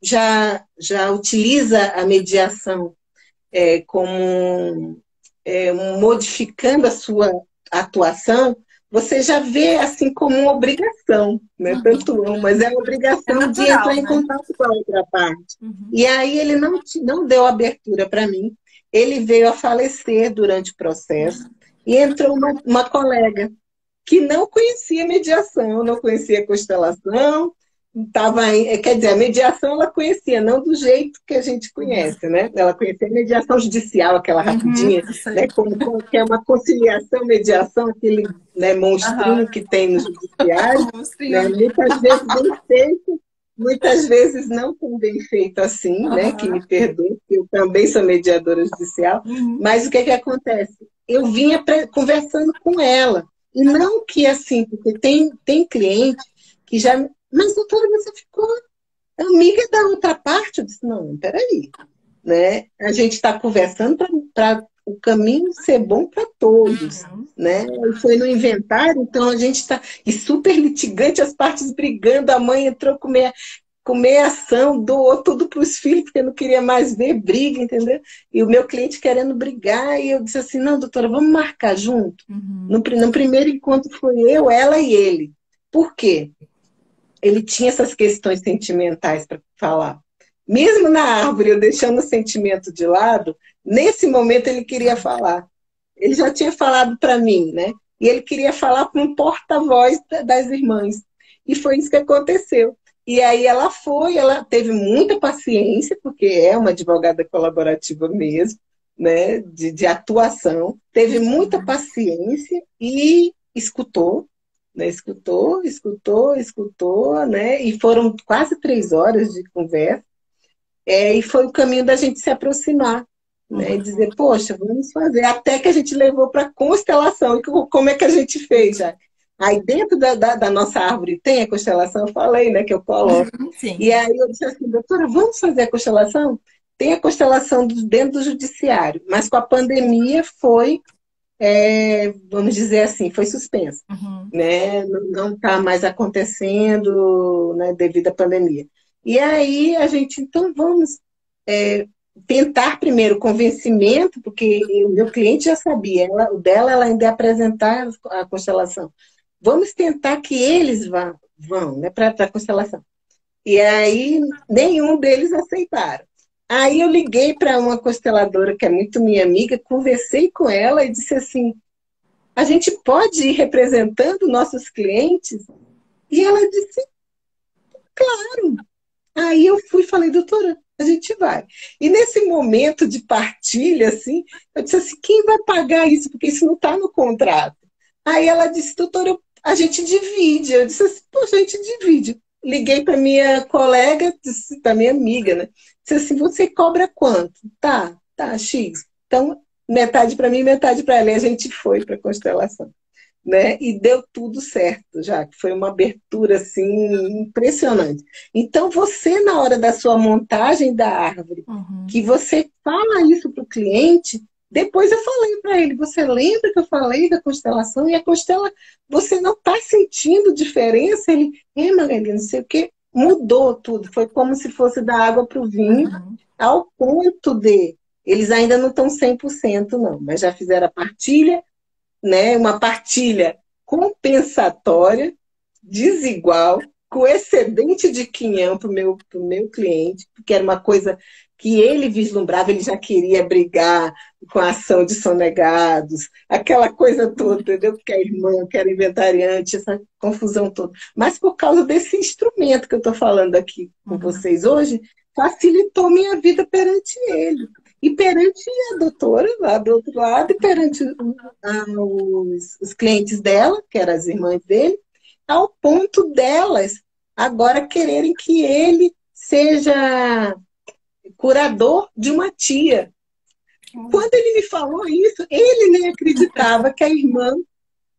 já utiliza a mediação como modificando a sua atuação, você já vê assim como uma obrigação, né? Tanto mas é uma obrigação natural, de entrar em contato com a outra parte. E aí ele não deu abertura para mim. Ele veio a falecer durante o processo e entrou uma colega que não conhecia mediação, não conhecia constelação, estava, quer dizer, a mediação ela conhecia, não do jeito que a gente conhece, né? Ela conhecia a mediação judicial, aquela rapidinha, Isso né? aí. Que é uma conciliação, mediação, aquele, né, monstrinho Aham. que tem no judiciário, O né? monstrinho. Muitas vezes bem feito, muitas vezes não tão bem feito assim, né? Que Aham. me perdoe, porque eu também sou mediadora judicial, Uhum. mas o que acontece? Eu vinha conversando com ela, e não que assim, porque tem cliente que já. Mas, doutora, você ficou amiga da outra parte? Eu disse, não, peraí. Né? A gente está conversando para o caminho ser bom para todos. Uhum. Né? E foi no inventário, então a gente está. E super litigante, as partes brigando, a mãe entrou com meia ação, doou tudo para os filhos, porque não queria mais ver briga, entendeu? E o meu cliente querendo brigar, e eu disse assim, não, doutora, vamos marcar junto? Uhum. No primeiro encontro foi eu, ela e ele. Por quê? Ele tinha essas questões sentimentais para falar. Mesmo na árvore, eu deixando o sentimento de lado, nesse momento ele queria falar. Ele já tinha falado para mim, né? E ele queria falar com um porta-voz das irmãs. E foi isso que aconteceu. E aí ela teve muita paciência, porque é uma advogada colaborativa mesmo, né? De atuação, teve muita paciência e escutou, né? Escutou, né? E foram quase 3 horas de conversa, e foi o caminho da gente se aproximar, né? E dizer, poxa, vamos fazer. Até que a gente levou para constelação. E como é que a gente fez, já? Aí dentro da nossa árvore tem a constelação, eu falei, né, que eu coloco. Sim. E aí eu disse assim, doutora, vamos fazer a constelação? Tem a constelação dentro do judiciário, mas com a pandemia foi, vamos dizer assim, foi suspensa, Uhum. né? Não está mais acontecendo, né, devido à pandemia. E aí a gente, então vamos tentar primeiro o convencimento, porque o meu cliente já sabia, o dela ela ainda ia apresentar a constelação. Vamos tentar que eles vão, né, para a constelação. E aí nenhum deles aceitaram. Aí eu liguei para uma consteladora que é muito minha amiga, conversei com ela e disse assim, a gente pode ir representando nossos clientes? E ela disse, claro. Aí eu fui e falei, doutora, a gente vai. E nesse momento de partilha, assim, eu disse assim, quem vai pagar isso? Porque isso não está no contrato. Aí ela disse, doutora, a gente divide. Eu disse assim, poxa, a gente divide. Liguei para minha colega, para minha amiga, né? Disse assim, você cobra quanto? Tá, X. Então, metade para mim, metade para ela. E a gente foi para a constelação, né? E deu tudo certo, já que foi uma abertura assim impressionante. Então você na hora da sua montagem da árvore, Uhum. que você fala isso para o cliente, depois eu falei para ele, você lembra que eu falei da constelação e a constela, você não está sentindo diferença? Ele, Magali, não sei o que, mudou tudo. Foi como se fosse da água para o vinho, Uhum. ao ponto de eles ainda não estão 100% não, mas já fizeram a partilha, né, uma partilha compensatória, desigual, com excedente de quinhão para o meu cliente, porque era uma coisa que ele vislumbrava, ele já queria brigar com a ação de sonegados, aquela coisa toda, entendeu? Que é irmã, que era inventariante, essa confusão toda. Mas por causa desse instrumento que eu estou falando aqui com Uhum. vocês hoje, facilitou minha vida perante ele. E perante a doutora, lá do outro lado, e perante os clientes dela, que eram as irmãs dele, ao ponto delas agora quererem que ele seja curador de uma tia. Quando ele me falou isso, ele nem acreditava que a irmã,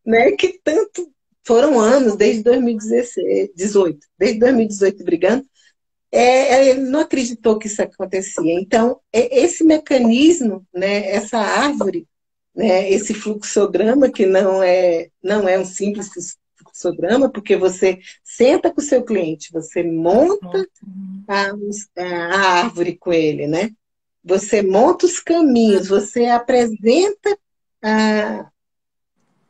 né, que tanto foram anos, desde 2016, 18, desde 2018 brigando, ele não acreditou que isso acontecia. Então, esse mecanismo, né, essa árvore, né, esse fluxograma, que não é um simples fluxograma, porque você senta com o seu cliente, você monta a, a árvore com ele, né? Você monta os caminhos, você apresenta a,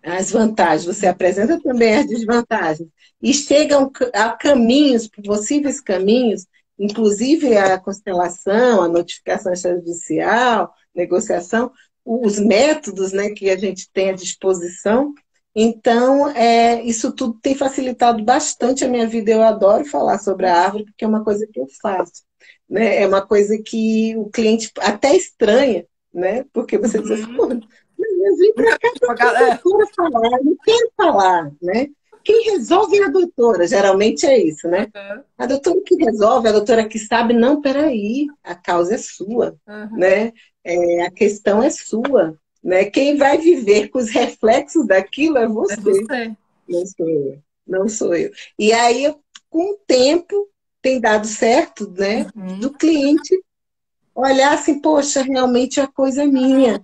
as vantagens, você apresenta também as desvantagens, e chegam a caminhos, possíveis caminhos, inclusive a constelação, a notificação extrajudicial, negociação, os métodos, né, que a gente tem à disposição, Então, isso tudo tem facilitado bastante a minha vida. Eu adoro falar sobre a árvore, porque é uma coisa que eu faço, né? É uma coisa que o cliente até estranha, né? Porque você diz assim, pô, eu vim para cá para a doutora falar, eu não quero falar, né? Quem resolve é a doutora, geralmente é isso, né? A doutora que resolve, a doutora que sabe, não, peraí, a causa é sua, né? A questão é sua, né? Quem vai viver com os reflexos daquilo é É você, você. não sou eu, não sou eu. E aí, com o tempo, tem dado certo, né? Do cliente olhar assim, poxa, realmente a coisa é minha.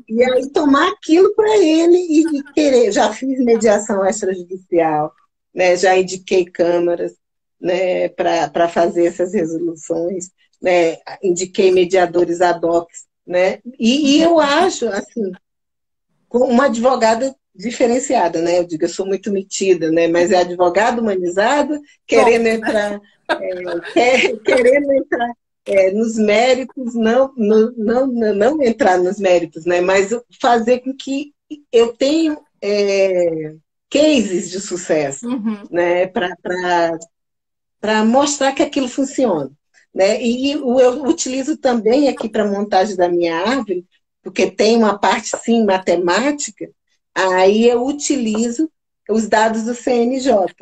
E aí tomar aquilo para ele e querer. Já fiz mediação extrajudicial, né? Já indiquei câmaras, né, para fazer essas resoluções, né? Indiquei mediadores ad hoc, né? E eu acho, assim, como uma advogada diferenciada, né? Eu digo, eu sou muito metida, né? Mas é advogada humanizada, querendo entrar, querendo entrar nos méritos, não entrar nos méritos, né? Mas fazer com que eu tenha cases de sucesso, né? Para mostrar que aquilo funciona. Né? E eu utilizo também aqui para a montagem da minha árvore, porque tem uma parte, sim, matemática, aí eu utilizo os dados do CNJ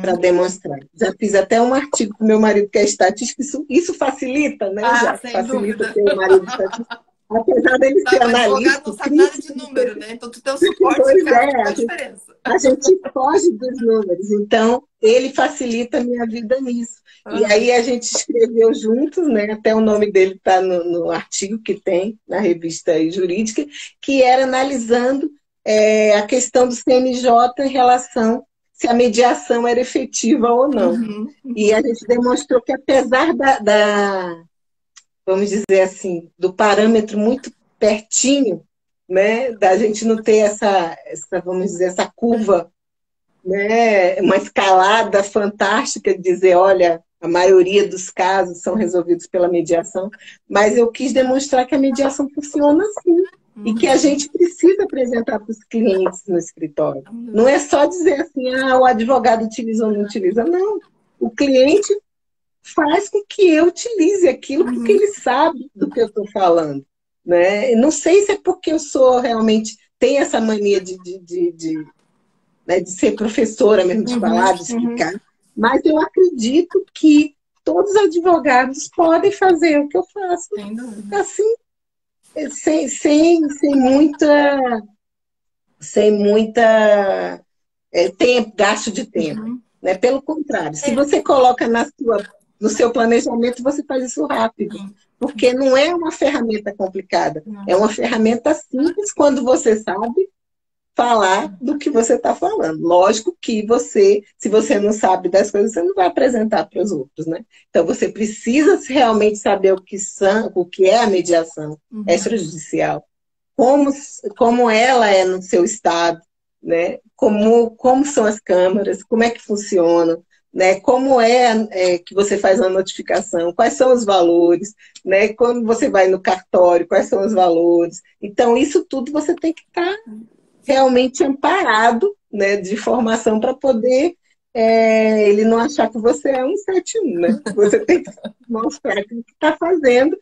para demonstrar. Já fiz até um artigo com meu marido, que é estatístico, isso facilita, né? Ah, Já sem facilita dúvida. ter o marido estatístico. Apesar dele ser Sabe, o advogado analista, não sabe nada de crítico, número, né? Então, tu tem o suporte pois cara que é, faz diferença. a gente foge dos números, então ele facilita a minha vida nisso. E aí a gente escreveu juntos, né? Até o nome dele está no artigo que tem na revista jurídica, que era analisando a questão do CNJ em relação se a mediação era efetiva ou não. E a gente demonstrou que apesar vamos dizer assim, do parâmetro muito pertinho, né, da gente não ter vamos dizer, essa curva, né, uma escalada fantástica de dizer, olha, a maioria dos casos são resolvidos pela mediação, mas eu quis demonstrar que a mediação funciona assim e que a gente precisa apresentar para os clientes no escritório. Não é só dizer assim, o advogado utiliza ou não utiliza, não. O cliente faz com que eu utilize aquilo porque ele sabe do que eu estou falando. Né? Não sei se é porque eu sou realmente, tenho essa mania né, de ser professora mesmo, de falar, de explicar, mas eu acredito que todos os advogados podem fazer o que eu faço, assim, sem muita tempo, gasto de tempo. Né? Pelo contrário, se você coloca no seu planejamento, você faz isso rápido. Porque não é uma ferramenta complicada, é uma ferramenta simples quando você sabe falar do que você está falando. Lógico que se você não sabe das coisas, você não vai apresentar para os outros, né? Então você precisa realmente saber o que é a mediação extrajudicial, como ela é no seu estado, né? Como são as câmaras, como é que funcionam, né? Como que você faz uma notificação, quais são os valores, né? Quando você vai no cartório, quais são os valores. Então, isso tudo você tem que estar realmente amparado, né, de formação para poder ele não achar que você é um 71, né? Você tem que mostrar que o que está fazendo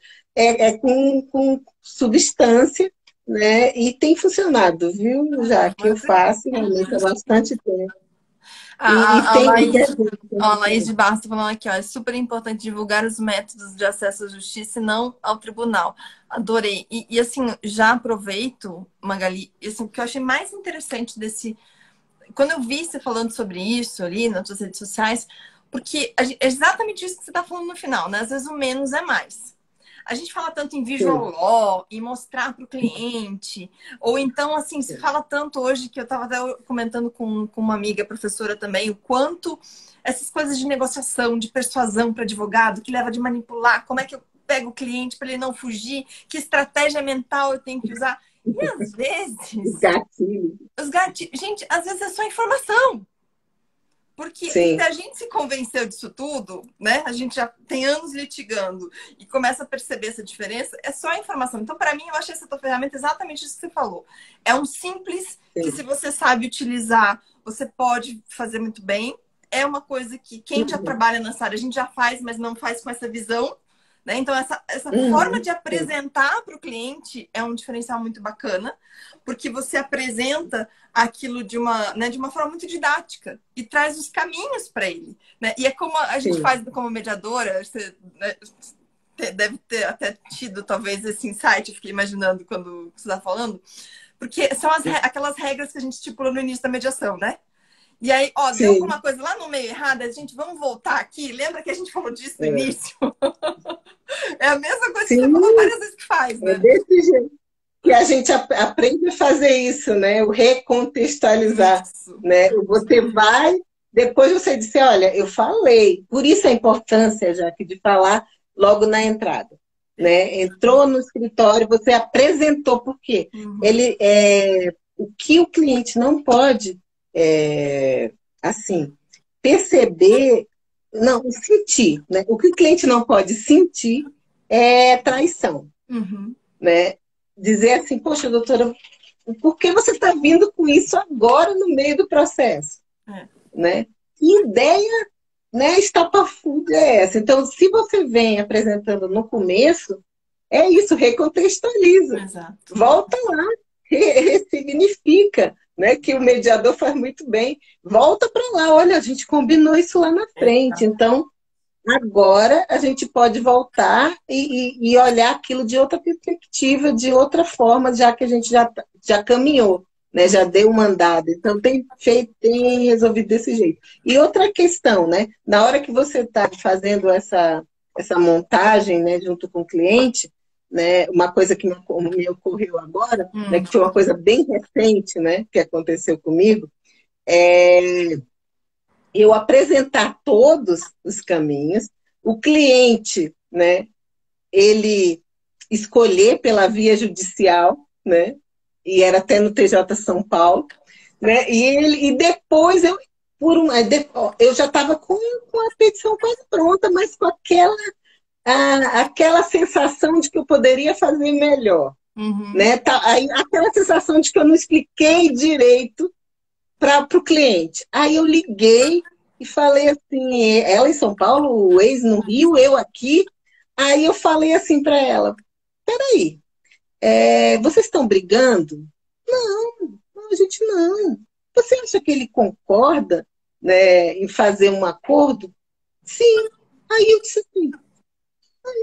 com substância, né? E tem funcionado, viu? Já que eu faço realmente há bastante tempo. A Laís de Barros está falando aqui, ó, é super importante divulgar os métodos de acesso à justiça e não ao tribunal. Adorei. E assim, já aproveito, Magali, assim, o que eu achei mais interessante desse... Quando eu vi você falando sobre isso ali nas suas redes sociais, porque é exatamente isso que você está falando no final, né? Às vezes o menos é mais. A gente fala tanto em visual law, em mostrar para o cliente, ou então, assim, se fala tanto hoje, que eu estava até comentando com uma amiga professora também, o quanto essas coisas de negociação, de persuasão para advogado, que leva de manipular, como é que eu pego o cliente para ele não fugir, que estratégia mental eu tenho que usar. E às vezes... Os gatilhos. Gente, às vezes é só informação. Porque se sim. a gente se convenceu disso tudo, né? A gente já tem anos litigando e começa a perceber essa diferença, é só a informação. Então, para mim, eu achei essa tua ferramenta exatamente isso que você falou. É um simples que, se Sim. você sabe utilizar, você pode fazer muito bem. É uma coisa que quem já Uhum. trabalha nessa área, a gente já faz, mas não faz com essa visão. Né? Então, essa forma Uhum. de Sim. apresentar para o cliente é um diferencial muito bacana, porque você apresenta aquilo de uma forma muito didática e traz os caminhos para ele. Né? E é como a gente Sim. faz como mediadora, você, né, deve ter até tido talvez esse insight, eu fiquei imaginando quando você está falando, porque são aquelas regras que a gente estipula no início da mediação, né? E aí, ó, deu Sim. alguma coisa lá no meio errada, gente, vamos voltar aqui. Lembra que a gente falou disso no É. início? É a mesma coisa que você falou Sim, várias vezes que faz, é né? desse jeito. E a gente aprende a fazer isso, né? O recontextualizar, Isso. né? Você vai, depois você disse, olha, eu falei. Por isso a importância, Jaque, de falar logo na entrada, né? Entrou no escritório, você apresentou por quê? Uhum. O que o cliente não pode, assim, perceber, não, sentir, né? O que o cliente não pode sentir é traição, Uhum. né? Dizer assim, poxa, doutora, por que você está vindo com isso agora no meio do processo? É. Né? Que ideia, né, estapafúrdia é essa? Então, se você vem apresentando no começo, é isso, recontextualiza. Exato. Volta lá, ressignifica, né, que o mediador faz muito bem. Volta para lá, olha, a gente combinou isso lá na frente. Exato. Então, agora a gente pode voltar e olhar aquilo de outra perspectiva, de outra forma, já que a gente já caminhou, né? Já deu uma andada. Então tem resolvido desse jeito. E outra questão, né? Na hora que você está fazendo essa montagem, né, junto com o cliente, né? Uma coisa que me ocorreu agora, né, que foi uma coisa bem recente, né, que aconteceu comigo, é eu apresentar todos os caminhos, o cliente, né, ele escolher pela via judicial, né, e era até no TJ São Paulo, né, e depois eu já estava com a petição quase pronta, mas com aquela sensação de que eu poderia fazer melhor, Uhum. né, aí, aquela sensação de que eu não expliquei direito para o cliente. Aí eu liguei e falei assim, ela em São Paulo, o ex no Rio, eu aqui. Aí eu falei assim para ela, peraí, vocês estão brigando? Não, a gente não. Você acha que ele concorda, né, em fazer um acordo? Sim. Aí eu disse assim,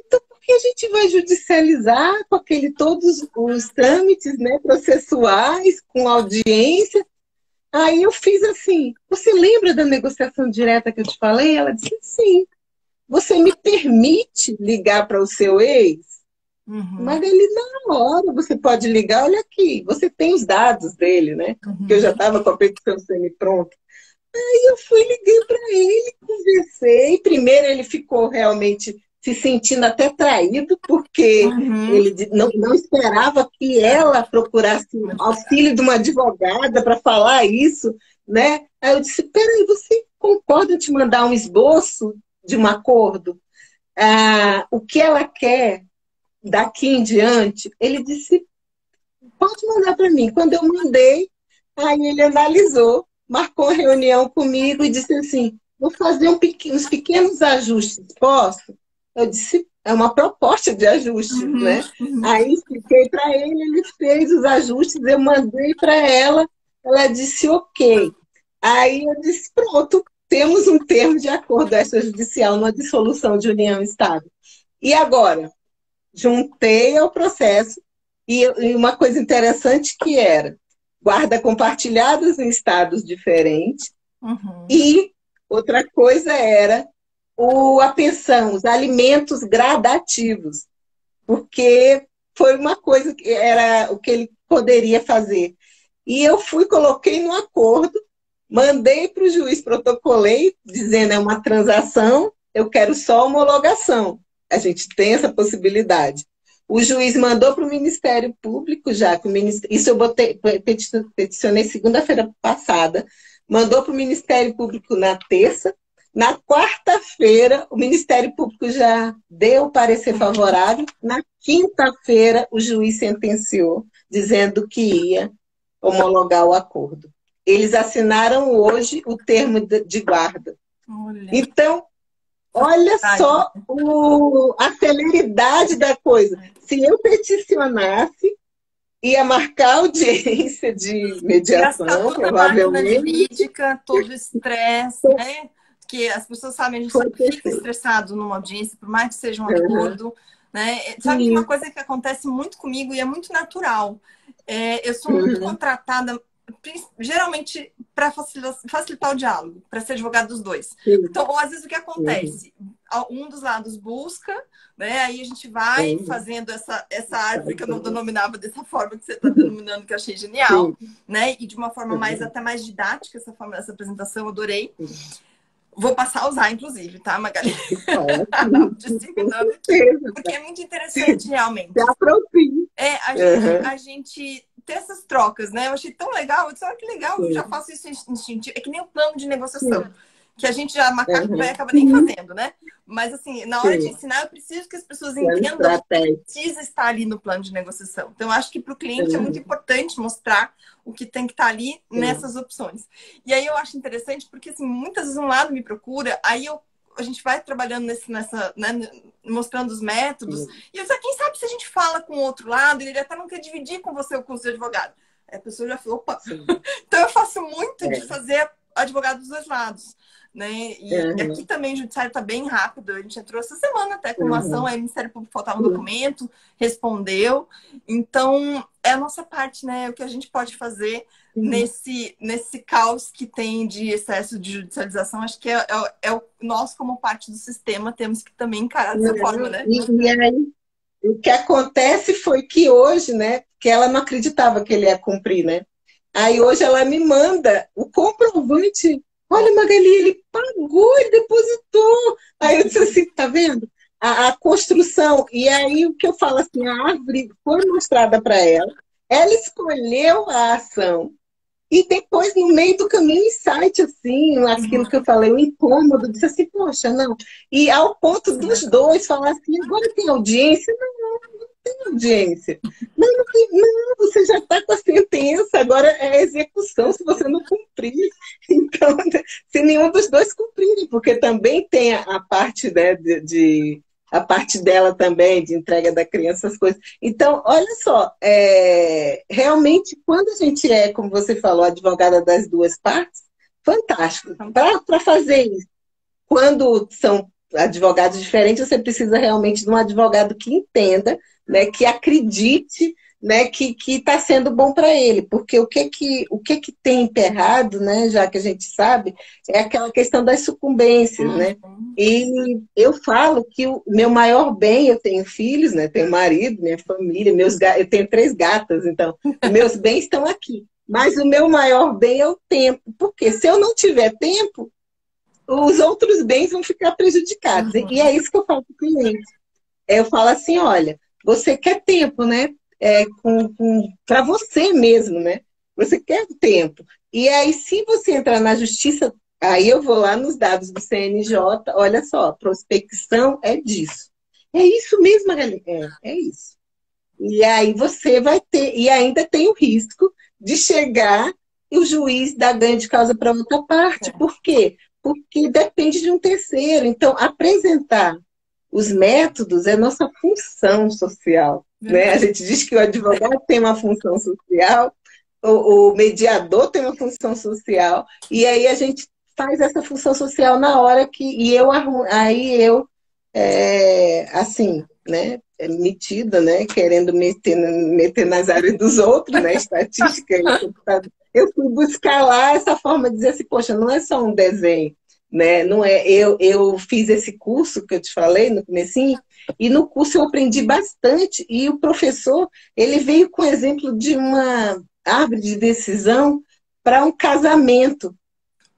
então por que a gente vai judicializar com todos os trâmites, né, processuais, com audiência? Aí eu fiz assim, você lembra da negociação direta que eu te falei? Ela disse, sim. Você me permite ligar para o seu ex? Uhum. Magali, na hora, você pode ligar, olha aqui, você tem os dados dele, né? Que eu já Uhum. estava com a petição semi-pronta. Aí eu fui, liguei para ele, conversei. Primeiro ele ficou realmente se sentindo até traído, porque Uhum. ele não esperava que ela procurasse Uma auxílio advogada. de uma advogada para falar isso, né? Aí eu disse, peraí, você concorda em te mandar um esboço de um acordo? O que ela quer daqui em diante? Ele disse, pode mandar para mim. Quando eu mandei, aí ele analisou, marcou uma reunião comigo e disse assim, vou fazer uns pequenos ajustes, posso? Eu disse, é uma proposta de ajuste, Uhum. né? Uhum. Aí expliquei para ele fez os ajustes, eu mandei para ela disse ok. Aí eu disse, pronto, temos um termo de acordo extrajudicial numa dissolução de união estável. E agora? Juntei ao processo e uma coisa interessante que era guarda compartilhadas em estados diferentes Uhum. e outra coisa era a pensão, os alimentos gradativos, porque foi uma coisa que era o que ele poderia fazer. E eu coloquei no acordo, mandei para o juiz, protocolei, dizendo é uma transação, eu quero só homologação. A gente tem essa possibilidade. O juiz mandou para o Ministério Público, já que isso eu peticionei segunda-feira passada, mandou para o Ministério Público na terça. Na quarta-feira, o Ministério Público já deu parecer favorável. Na quinta-feira, o juiz sentenciou, dizendo que ia homologar o acordo. Eles assinaram hoje o termo de guarda. Então, olha só a celeridade da coisa. Se eu peticionasse, ia marcar audiência de mediação, gastar toda provavelmente. A máquina jurídica, todo o estresse, né? Que as pessoas sabem, a gente sempre fica estressado numa audiência, por mais que seja um acordo, né? Sabe uma coisa que acontece muito comigo e é muito natural. Eu sou muito contratada, geralmente, para facilitar o diálogo, para ser advogado dos dois. Então, ou às vezes o que acontece? Um dos lados busca, né? Aí a gente vai fazendo essa árvore que eu não denominava dessa forma que você está denominando, que eu achei genial, né? E de uma forma até mais didática, essa apresentação, eu adorei. Vou passar a usar, inclusive, tá, Magali? Disseminando aqui, porque é muito interessante, realmente. A gente ter essas trocas, né? Eu achei tão legal. Eu disse, olha que legal, eu já faço isso instintivo. É que nem o plano de negociação, que a gente já acaba nem fazendo, né? Mas, assim, na hora de ensinar, eu preciso que as pessoas entendam que precisa estar ali no plano de negociação. Então, eu acho que para o cliente é muito importante mostrar o que tem que estar ali nessas opções. E aí eu acho interessante porque, assim, muitas vezes um lado me procura, aí a gente vai trabalhando nessa né, mostrando os métodos. E eu disse, quem sabe se a gente fala com o outro lado, ele até não quer dividir com você o curso de advogado. Aí a pessoa já falou, opa. Então eu faço muito de fazer advogado dos dois lados. Né? E aqui também o judiciário está bem rápido. A gente entrou essa semana até com uma ação, aí o Ministério Público faltava um documento, respondeu. Então, é a nossa parte, né? O que a gente pode fazer nesse caos que tem de excesso de judicialização. Acho que nós, como parte do sistema, temos que também encarar dessa forma, né? E aí, o que acontece foi que hoje, né? Que ela não acreditava que ele ia cumprir, né? Aí hoje ela me manda o comprovante. Olha, Magali, ele pagou, ele depositou. Aí eu disse assim, tá vendo? A construção. E aí o que eu falo assim, a árvore foi mostrada para ela, ela escolheu a ação. E depois, no meio do caminho, insight, assim, aquilo que eu falei, o incômodo, disse assim, poxa, não. E ao ponto dos dois falar assim, agora tem audiência? Não tem audiência. Não, você já está com a sentença, agora é execução se você não cumprir. Então, se nenhum dos dois cumprirem, porque também tem a parte, né, a parte dela também, de entrega da criança, essas coisas. Então, olha só, realmente, quando a gente como você falou, advogada das duas partes, fantástico. Para fazer isso, quando são advogados diferentes, você precisa realmente de um advogado que entenda, né, que acredite, né, que está sendo bom para ele, porque o que tem emperrado, né, já que a gente sabe, é aquela questão das sucumbências, né? E eu falo que o meu maior bem, eu tenho filhos, né, tenho marido, minha família, eu tenho 3 gatas, então meus bens estão aqui. Mas o meu maior bem é o tempo, porque se eu não tiver tempo, os outros bens vão ficar prejudicados. E é isso que eu falo para o cliente. Eu falo assim, olha, você quer tempo, né? Para você mesmo, né? Você quer tempo. E aí, se você entrar na justiça, aí eu vou lá nos dados do CNJ, olha só, prospecção é disso. É isso mesmo, Magali? É isso. E aí você vai ter, e ainda tem o risco de chegar e o juiz dar ganho de causa para outra parte. Por quê? Porque depende de um terceiro. Então, apresentar os métodos é nossa função social. Né? A gente diz que o advogado tem uma função social, o mediador tem uma função social, e aí a gente faz essa função social na hora que... assim, né, metida, né, querendo meter nas áreas dos outros, né, estatística, eu fui buscar lá essa forma de dizer assim, poxa, não é só um desenho, né, não é, eu fiz esse curso que eu te falei no comecinho, e no curso eu aprendi bastante, e o professor, ele veio com o exemplo de uma árvore de decisão para um casamento.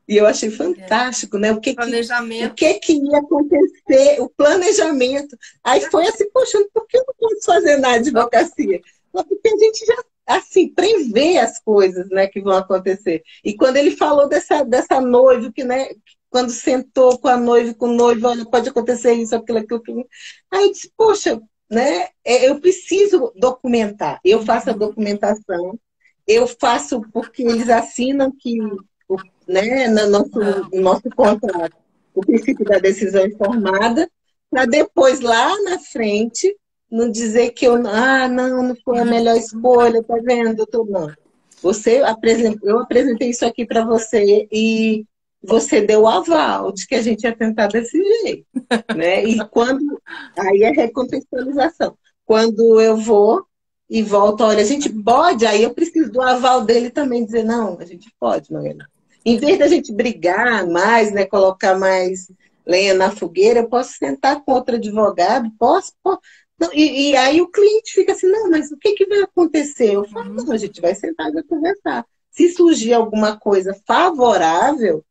E eu achei fantástico, né? O que ia acontecer, o planejamento. Aí foi assim, poxa, por que eu não posso fazer na advocacia? Porque a gente já assim, prever as coisas, né, que vão acontecer. E quando ele falou dessa noiva, que, né, quando sentou com a noiva, com o noivo, olha, pode acontecer isso, aquilo. Aí eu disse, poxa, né, eu preciso documentar. Eu faço a documentação, eu faço porque eles assinam que, né, no nosso contrato, o princípio da decisão informada, para depois, lá na frente, não dizer que não foi a melhor escolha, tá vendo, doutor? Não. Eu apresentei isso aqui para você e você deu o aval de que a gente ia tentar desse jeito, né? Aí é recontextualização. Quando eu vou e volto, olha, a gente pode, aí eu preciso do aval dele também, dizer, não, a gente pode, Mariana. Em vez da gente brigar mais, né, colocar mais lenha na fogueira, eu posso sentar com outro advogado, posso. Não, e aí o cliente fica assim, não, mas o que vai acontecer? Eu falo, não, a gente vai sentar e vai conversar. Se surgir alguma coisa favorável,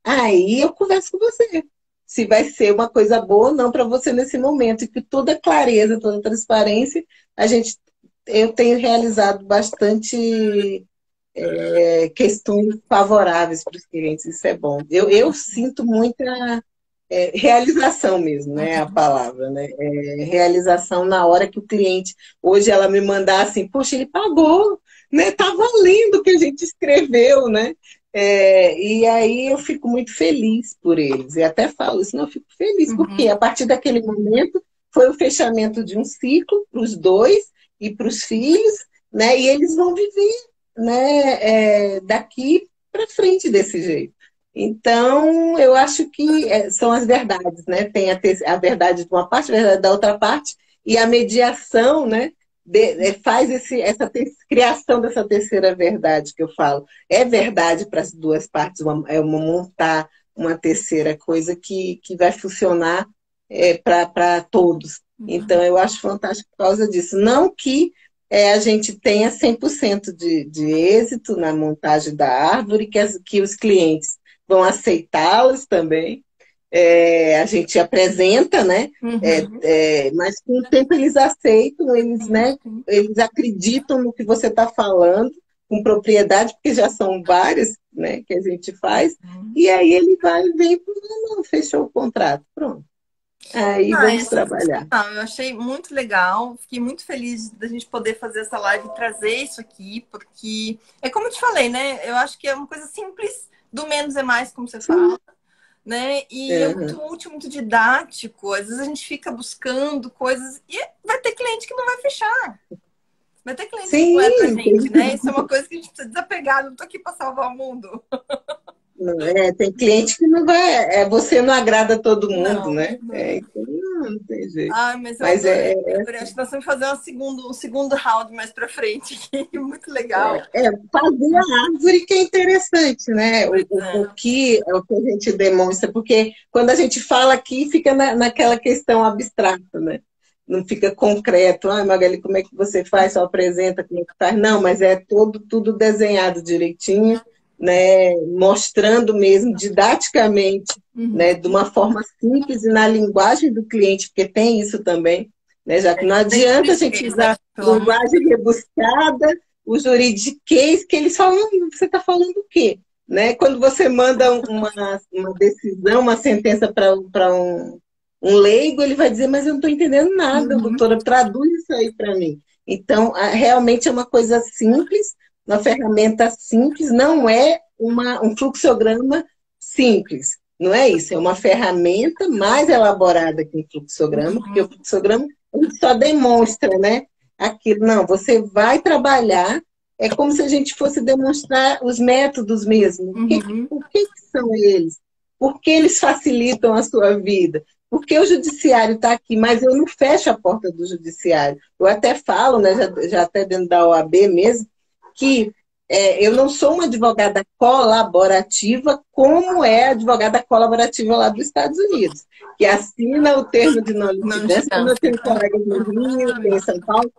aí eu converso com você. Se vai ser uma coisa boa ou não para você nesse momento. E que toda clareza, toda transparência, eu tenho realizado bastante questões favoráveis para os clientes. Isso é bom. Eu sinto muita realização mesmo, né? A palavra, né? Realização na hora que o cliente, hoje ela me mandar assim, poxa, ele pagou, né? Tá valendo o que a gente escreveu, né? E aí eu fico muito feliz por eles. E até falo isso, não, eu fico feliz, porque a partir daquele momento foi o fechamento de um ciclo para os dois e para os filhos, né? E eles vão viver, né, daqui para frente desse jeito. Então, eu acho que são as verdades, né? Tem a verdade de uma parte, a verdade da outra parte, e a mediação, né? Faz essa criação dessa terceira verdade que eu falo. É verdade para as duas partes, montar uma terceira coisa que vai funcionar para todos. Então, eu acho fantástico por causa disso. Não que a gente tenha 100% de êxito na montagem da árvore, que os clientes vão aceitá-las também. A gente apresenta, né? Mas com o tempo eles aceitam, né? Eles acreditam no que você está falando, com propriedade, porque já são várias, né, que a gente faz, e aí ele vem e não, fechou o contrato, pronto. Aí vamos trabalhar. Eu achei muito legal, fiquei muito feliz da gente poder fazer essa live e trazer isso aqui, porque é como eu te falei, né? Eu acho que é uma coisa simples, do menos é mais, como você fala, né? E é muito útil, muito didático. Às vezes a gente fica buscando coisas e vai ter cliente que não vai fechar. Vai ter cliente que não é pra gente, né? Isso é uma coisa que a gente precisa desapegar. Não tô aqui para salvar o mundo. Tem cliente que não vai. Você não agrada todo mundo, né? Então não tem jeito. Mas acho que nós vamos fazer um segundo round mais para frente aqui. Muito legal. Fazer a árvore que é interessante, né? O que a gente demonstra, porque quando a gente fala aqui, fica naquela questão abstrata, né? Não fica concreto. Magali, como é que você faz? Só apresenta como é que faz? Não, mas é tudo desenhado direitinho, né, mostrando mesmo didaticamente, né, de uma forma simples e na linguagem do cliente, porque tem isso também, né, já que não adianta a gente usar linguagem rebuscada, o juridiquês, que eles falam, você está falando o quê? Né? Quando você manda uma decisão, uma sentença para um leigo, ele vai dizer, mas eu não estou entendendo nada, doutora, traduz isso aí para mim. Então, realmente é uma coisa simples, uma ferramenta simples, não é um fluxograma simples. Não é isso, é uma ferramenta mais elaborada que um fluxograma, porque o fluxograma a gente só demonstra, né? Aquilo, não, você vai trabalhar, é como se a gente fosse demonstrar os métodos mesmo. Por que são eles? Por que eles facilitam a sua vida? Porque o judiciário está aqui, mas eu não fecho a porta do judiciário. Eu até falo, né, já até dentro da OAB mesmo, que eu não sou uma advogada colaborativa como é a advogada colaborativa lá dos Estados Unidos, que assina o termo de não litigância, como eu tenho colegas no Rio, em São Paulo,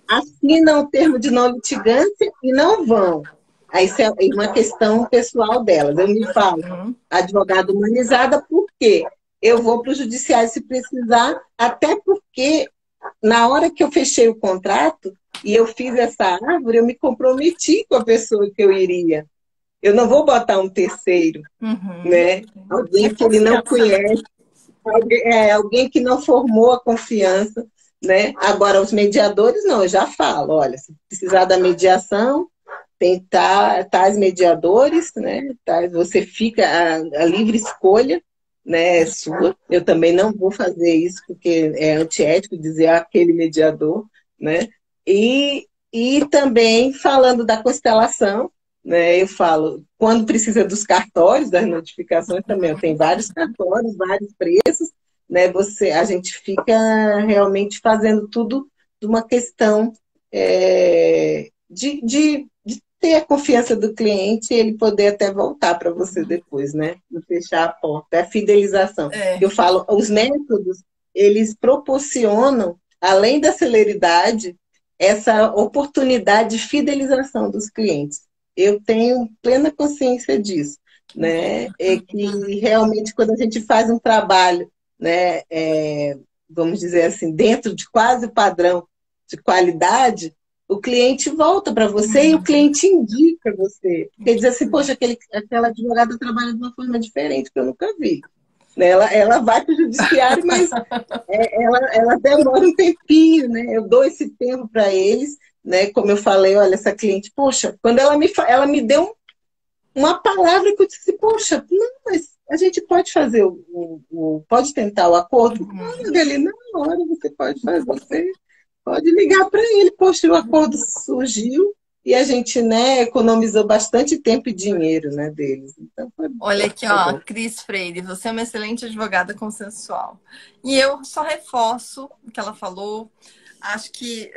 assinam o termo de não litigância e não vão. Aí isso é uma questão pessoal delas. Eu me falo advogada humanizada, por quê? Eu vou para o judiciário se precisar, até porque na hora que eu fechei o contrato e eu fiz essa árvore, eu me comprometi com a pessoa que eu iria. Eu não vou botar um terceiro, né? Alguém que ele não conhece, alguém que não formou a confiança, né? Agora, os mediadores, não, eu já falo, olha, se precisar da mediação, tem tais mediadores, né? Você fica a livre escolha, né, é sua. Eu também não vou fazer isso, porque é antiético dizer aquele mediador, né? E também falando da constelação, né? Eu falo, quando precisa dos cartórios, das notificações também, eu tenho vários cartórios, vários preços, né? A gente fica realmente fazendo tudo de uma questão de ter a confiança do cliente e ele poder até voltar para você depois, né? Não fechar a porta. É a fidelização. Eu falo, os métodos, eles proporcionam, além da celeridade, essa oportunidade de fidelização dos clientes. Eu tenho plena consciência disso, né? É que realmente quando a gente faz um trabalho, né, vamos dizer assim, dentro de quase o padrão de qualidade, o cliente volta para você e o cliente indica você. Porque diz assim, poxa, aquela advogada trabalha de uma forma diferente que eu nunca vi. Ela vai para o judiciário, mas ela demora um tempinho, né? Eu dou esse tempo para eles, né? Como eu falei, olha, essa cliente, poxa, quando ela me deu uma palavra que eu disse, poxa, não, mas a gente pode fazer pode tentar o acordo? Ali na hora você pode fazer, você pode ligar para ele, poxa, o acordo surgiu e a gente, né, economizou bastante tempo e dinheiro, né, deles. Então, olha aqui, ó, Cris Freire, você é uma excelente advogada consensual. E eu só reforço o que ela falou. Acho que,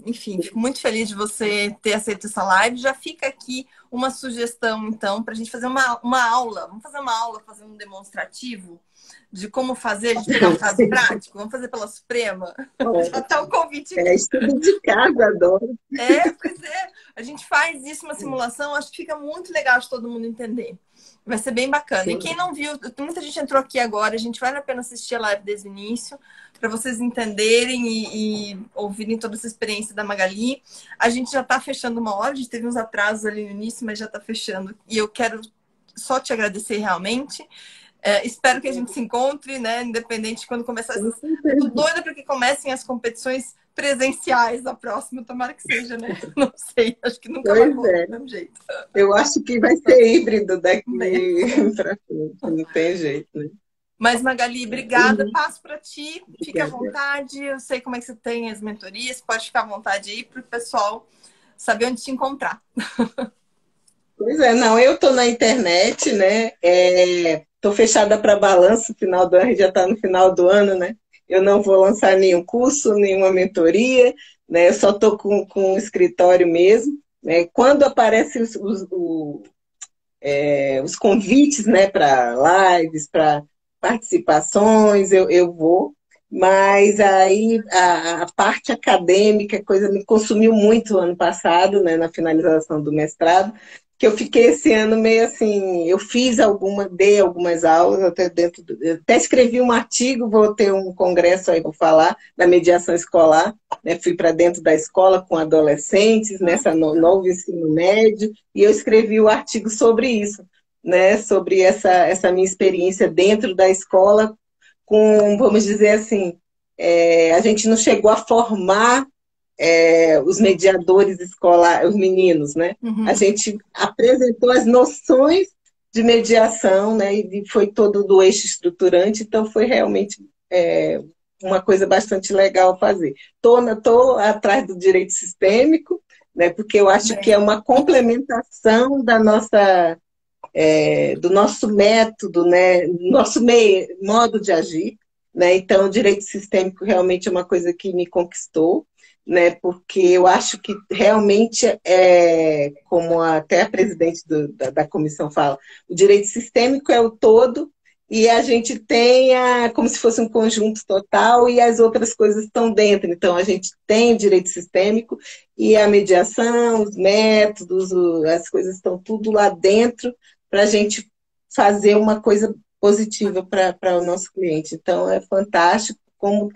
enfim, fico muito feliz de você ter aceito essa live. Já fica aqui uma sugestão, então, para a gente fazer uma aula. Vamos fazer uma aula, fazer um demonstrativo de como fazer, a gente pegar um caso prático. Vamos fazer pela Suprema? Já está um convite aqui. Estudo de casa, adoro. Pois é. A gente faz isso, uma simulação, acho que fica muito legal de todo mundo entender. Vai ser bem bacana. Sim. E quem não viu, muita gente entrou aqui agora, a gente vale a pena assistir a live desde o início, para vocês entenderem e ouvirem toda essa experiência da Magali. A gente já está fechando uma hora, a gente teve uns atrasos ali no início, mas já está fechando. E eu quero só te agradecer realmente. Espero que a gente se encontre, né? Independente de quando começar. Estou doida para que comecem as competições presenciais a próxima, tomara que seja, né? Não sei, acho que nunca vai ser do mesmo jeito. Eu acho que vai ser híbrido daqui para frente, não tem jeito, né? Mas, Magali, obrigada. Passo para ti, fica à vontade. Eu sei como é que você tem as mentorias, pode ficar à vontade aí para o pessoal saber onde te encontrar. Pois é, não, eu estou na internet, né? Estou fechada para balanço, final do ano, a gente já está no final do ano, né? Eu não vou lançar nenhum curso, nenhuma mentoria, né? Eu só estou com o escritório mesmo, né? Quando aparecem os convites, né, para lives, para participações, eu vou, mas aí a parte acadêmica, coisa me consumiu muito ano passado, né, na finalização do mestrado, que eu fiquei esse ano meio assim, eu dei algumas aulas, até escrevi um artigo, vou ter um congresso aí para falar da mediação escolar, né, fui para dentro da escola com adolescentes, nessa novo ensino médio, e eu escrevi o artigo sobre isso, né, sobre essa minha experiência dentro da escola, com, vamos dizer assim, a gente não chegou a formar os mediadores escolares, os meninos, né? Uhum. A gente apresentou as noções de mediação, né? E foi todo do eixo estruturante, então foi realmente uma coisa bastante legal fazer. Estou atrás do direito sistêmico, né? Porque eu acho que é uma complementação da nossa do nosso método, né? Nosso modo de agir, né? Então, o direito sistêmico realmente é uma coisa que me conquistou, né? Porque eu acho que realmente como até a presidente da comissão fala, o direito sistêmico é o todo e a gente tem como se fosse um conjunto total e as outras coisas estão dentro. Então, a gente tem o direito sistêmico e a mediação, os métodos, as coisas estão tudo lá dentro para a gente fazer uma coisa positiva para o nosso cliente. Então, é fantástico. como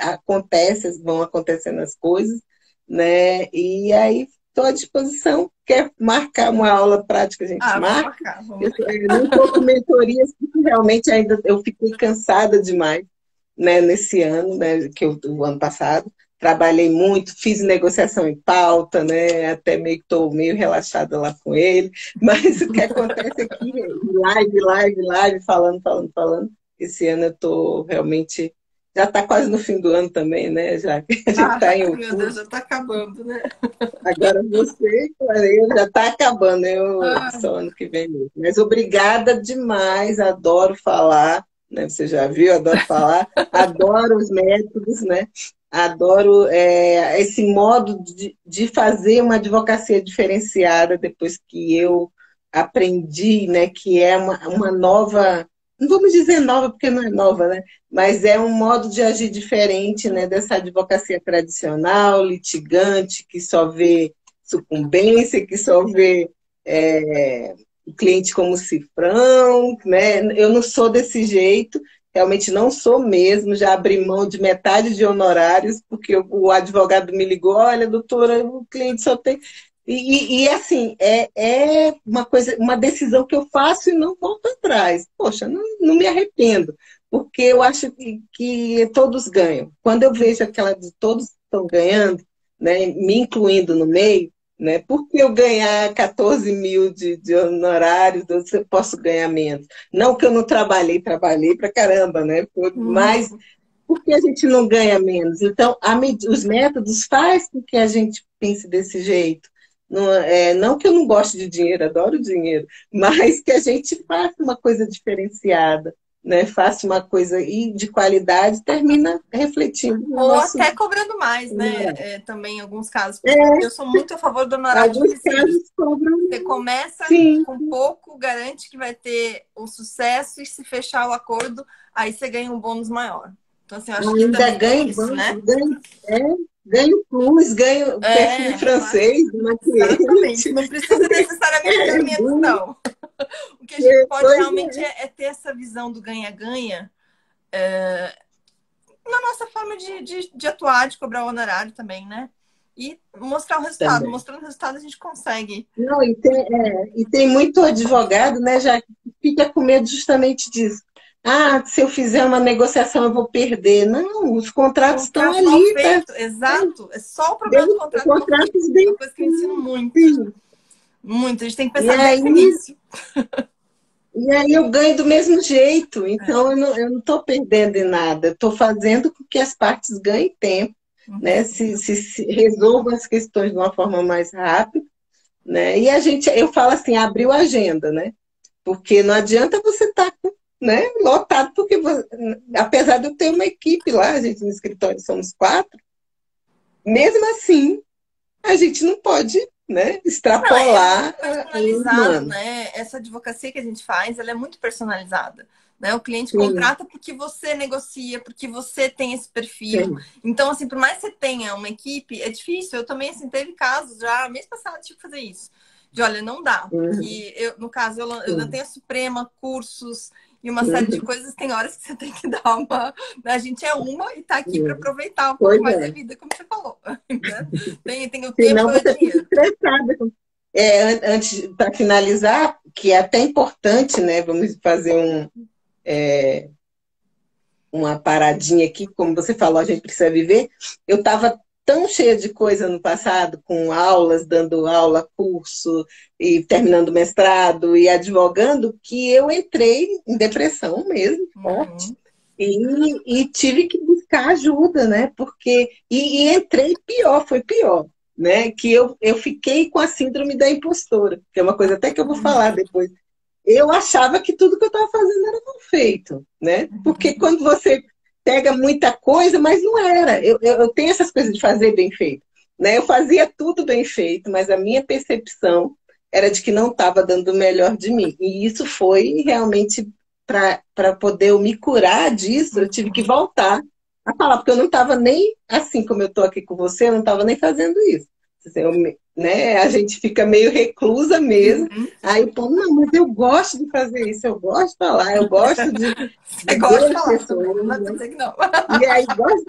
vão acontecendo as coisas, né? E aí estou à disposição. Quer marcar uma aula prática, a gente Vamos marca. marcar, vamos marcar. Eu não estou com mentorias, porque realmente ainda eu fiquei cansada demais, né, nesse ano, né, o ano passado. Trabalhei muito, fiz negociação em pauta, né? Até meio que estou meio relaxada lá com ele. Mas o que acontece aqui é live, falando. Esse ano eu estou realmente. Já está quase no fim do ano também, né? Já está em outubro. Meu Deus, já está acabando, né? Agora você, eu já está acabando, só ano que vem mesmo. Mas obrigada demais, adoro falar, né? Você já viu, adoro falar, adoro os métodos, né? Adoro esse modo de fazer uma advocacia diferenciada depois que eu aprendi, né? Que é uma nova, não vamos dizer nova porque não é nova, né? Mas é um modo de agir diferente, né? Dessa advocacia tradicional, litigante, que só vê sucumbência, que só vê o cliente como cifrão, né? Eu não sou desse jeito. Realmente não sou mesmo, já abri mão de metade de honorários, porque o advogado me ligou, olha, doutora, o cliente só tem... E assim, é uma coisa, uma decisão que eu faço e não volto atrás. Poxa, não me arrependo, porque eu acho que todos ganham. Quando eu vejo aquela de todos estão ganhando, né, me incluindo no meio, né? Por que eu ganhar 14 mil de honorários, eu posso ganhar menos? Não que eu não trabalhei pra caramba, né? Mas por que a gente não ganha menos? Então, os métodos fazem com que a gente pense desse jeito. Não que eu não goste de dinheiro, adoro dinheiro, mas que a gente faça uma coisa diferenciada, né? Faça uma coisa de qualidade, termina refletindo no Ou nosso... até cobrando mais, né? Também em alguns casos. Eu sou muito a favor do honorário regressivo. Você começa com pouco, garante que vai ter o sucesso, e se fechar o acordo, aí você ganha um bônus maior. Então, assim, eu acho que também ganha isso, né? Ganho plus, ganho perfume francês, exatamente. Não precisa necessariamente ganhar menos, não. O que a gente pode realmente é ter essa visão do ganha-ganha na nossa forma de atuar, de cobrar o honorário também, né? E mostrar o resultado. Também. Mostrando o resultado, a gente consegue. Não, e tem muito advogado, né, já que fica com medo justamente disso. Se eu fizer uma negociação, eu vou perder. Não, os contratos estão ali. Tá? Exato. É só o problema do contrato. Contratos bem... É uma coisa que eu ensino muito. Sim. Muito. A gente tem que pensar desde o início. E aí eu ganho do mesmo jeito. Então, eu não estou perdendo em nada. Estou fazendo com que as partes ganhem tempo, né? Se resolvam as questões de uma forma mais rápida, né? E eu falo assim, abriu a agenda, né? Porque não adianta você estar lotado, porque apesar de eu ter uma equipe lá, a gente no escritório somos 4, mesmo assim, a gente não pode, né, extrapolar. Não, é personalizado, né? Essa advocacia que a gente faz, ela é muito personalizada. Né? O cliente contrata porque você negocia, porque você tem esse perfil. Sim. Então, assim, por mais que você tenha uma equipe, é difícil. Eu também, assim, teve casos já, mês passado, tive que fazer isso. De, olha, não dá. Porque, no caso, eu tenho a Suprema, cursos e uma série de coisas. Tem horas que você tem que dar uma... A gente é uma e tá aqui para aproveitar um pouco mais da vida, como você falou. Né? Tem o tempo e o dinheiro. Antes, para finalizar, que é até importante, né? Vamos fazer uma paradinha aqui, como você falou, a gente precisa viver. Eu estava tão cheia de coisa no passado, com aulas, dando aula, curso, e terminando o mestrado, e advogando, que eu entrei em depressão mesmo, forte. E tive que buscar ajuda, né? Porque... E entrei foi pior. Né? Que eu fiquei com a síndrome da impostora, que é uma coisa até que eu vou falar depois. Eu achava que tudo que eu estava fazendo era mal feito, né? Porque quando você pega muita coisa, mas não era. Eu tenho essas coisas de fazer bem feito, né? Eu fazia tudo bem feito, mas a minha percepção era de que não estava dando o melhor de mim. E isso foi realmente para poder eu me curar disso, eu tive que voltar a falar, porque eu não estava nem, assim como eu estou aqui com você, eu não estava nem fazendo isso. Eu né? A gente fica meio reclusa mesmo. Uhum. Aí, pô, não, mas eu gosto de fazer isso, eu gosto de falar, eu gosto Você de gosta de ver as falar também, pessoas, não dá pra né? dizer que não. E aí,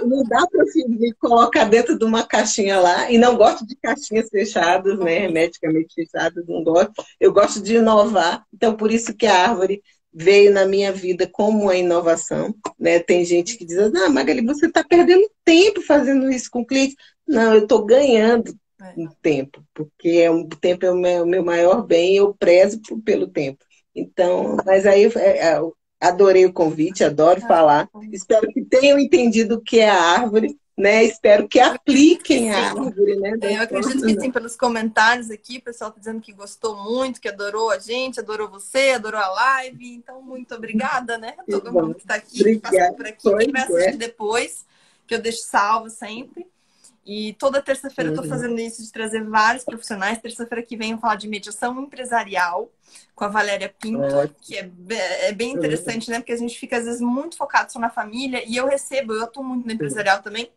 não dá para me colocar dentro de uma caixinha lá, e não gosto de caixinhas fechadas, né? Hermeticamente fechadas, não gosto. Eu gosto de inovar, então por isso que a árvore veio na minha vida como uma inovação, né? Tem gente que diz, ah, Magali, você está perdendo tempo fazendo isso com clientes. Não, eu estou ganhando É. um tempo, porque o tempo é o meu maior bem, eu prezo pelo tempo. Então, mas aí adorei o convite, adoro falar. Espero que tenham entendido o que é a árvore, né? Espero que Eu acredito que apliquem a sim. árvore, né? Da Eu acredito forma, que né? sim, pelos comentários aqui, o pessoal está dizendo que gostou muito, que adorou a gente, adorou você, adorou a live. Então, muito obrigada, né? A Que todo bom. mundo que está aqui, que passou Obrigada. por aqui, Pois quem vai assistir é. depois, que eu deixo salvo sempre. E toda terça-feira eu estou Uhum. fazendo isso de trazer vários profissionais. Terça-feira que vem eu falar de mediação empresarial com a Valéria Pinto, Ótimo. que é bem Uhum. interessante, né? Porque a gente fica às vezes muito focado só na família e eu atuo muito no empresarial também.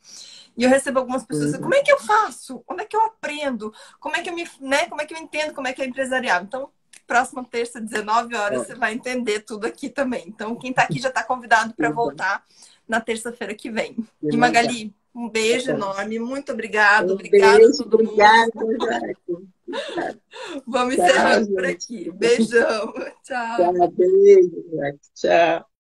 E eu recebo algumas pessoas, como Uhum. é que eu faço? Como é que eu aprendo? Como é que eu né? Como é que eu entendo como é que é empresarial? Então, próxima terça, 19 horas, você Ótimo. vai entender tudo aqui também. Então, quem está aqui já está convidado para Que bom. voltar na terça-feira que vem. Que E legal. Magali, um Tá beijo bom. enorme, muito obrigado, Um obrigada a beijo, todo mundo. obrigada, Jaque. Vamos Tchau, encerrando por gente. aqui. Beijão, tchau. Tchau, beijo, Jaque. Tchau.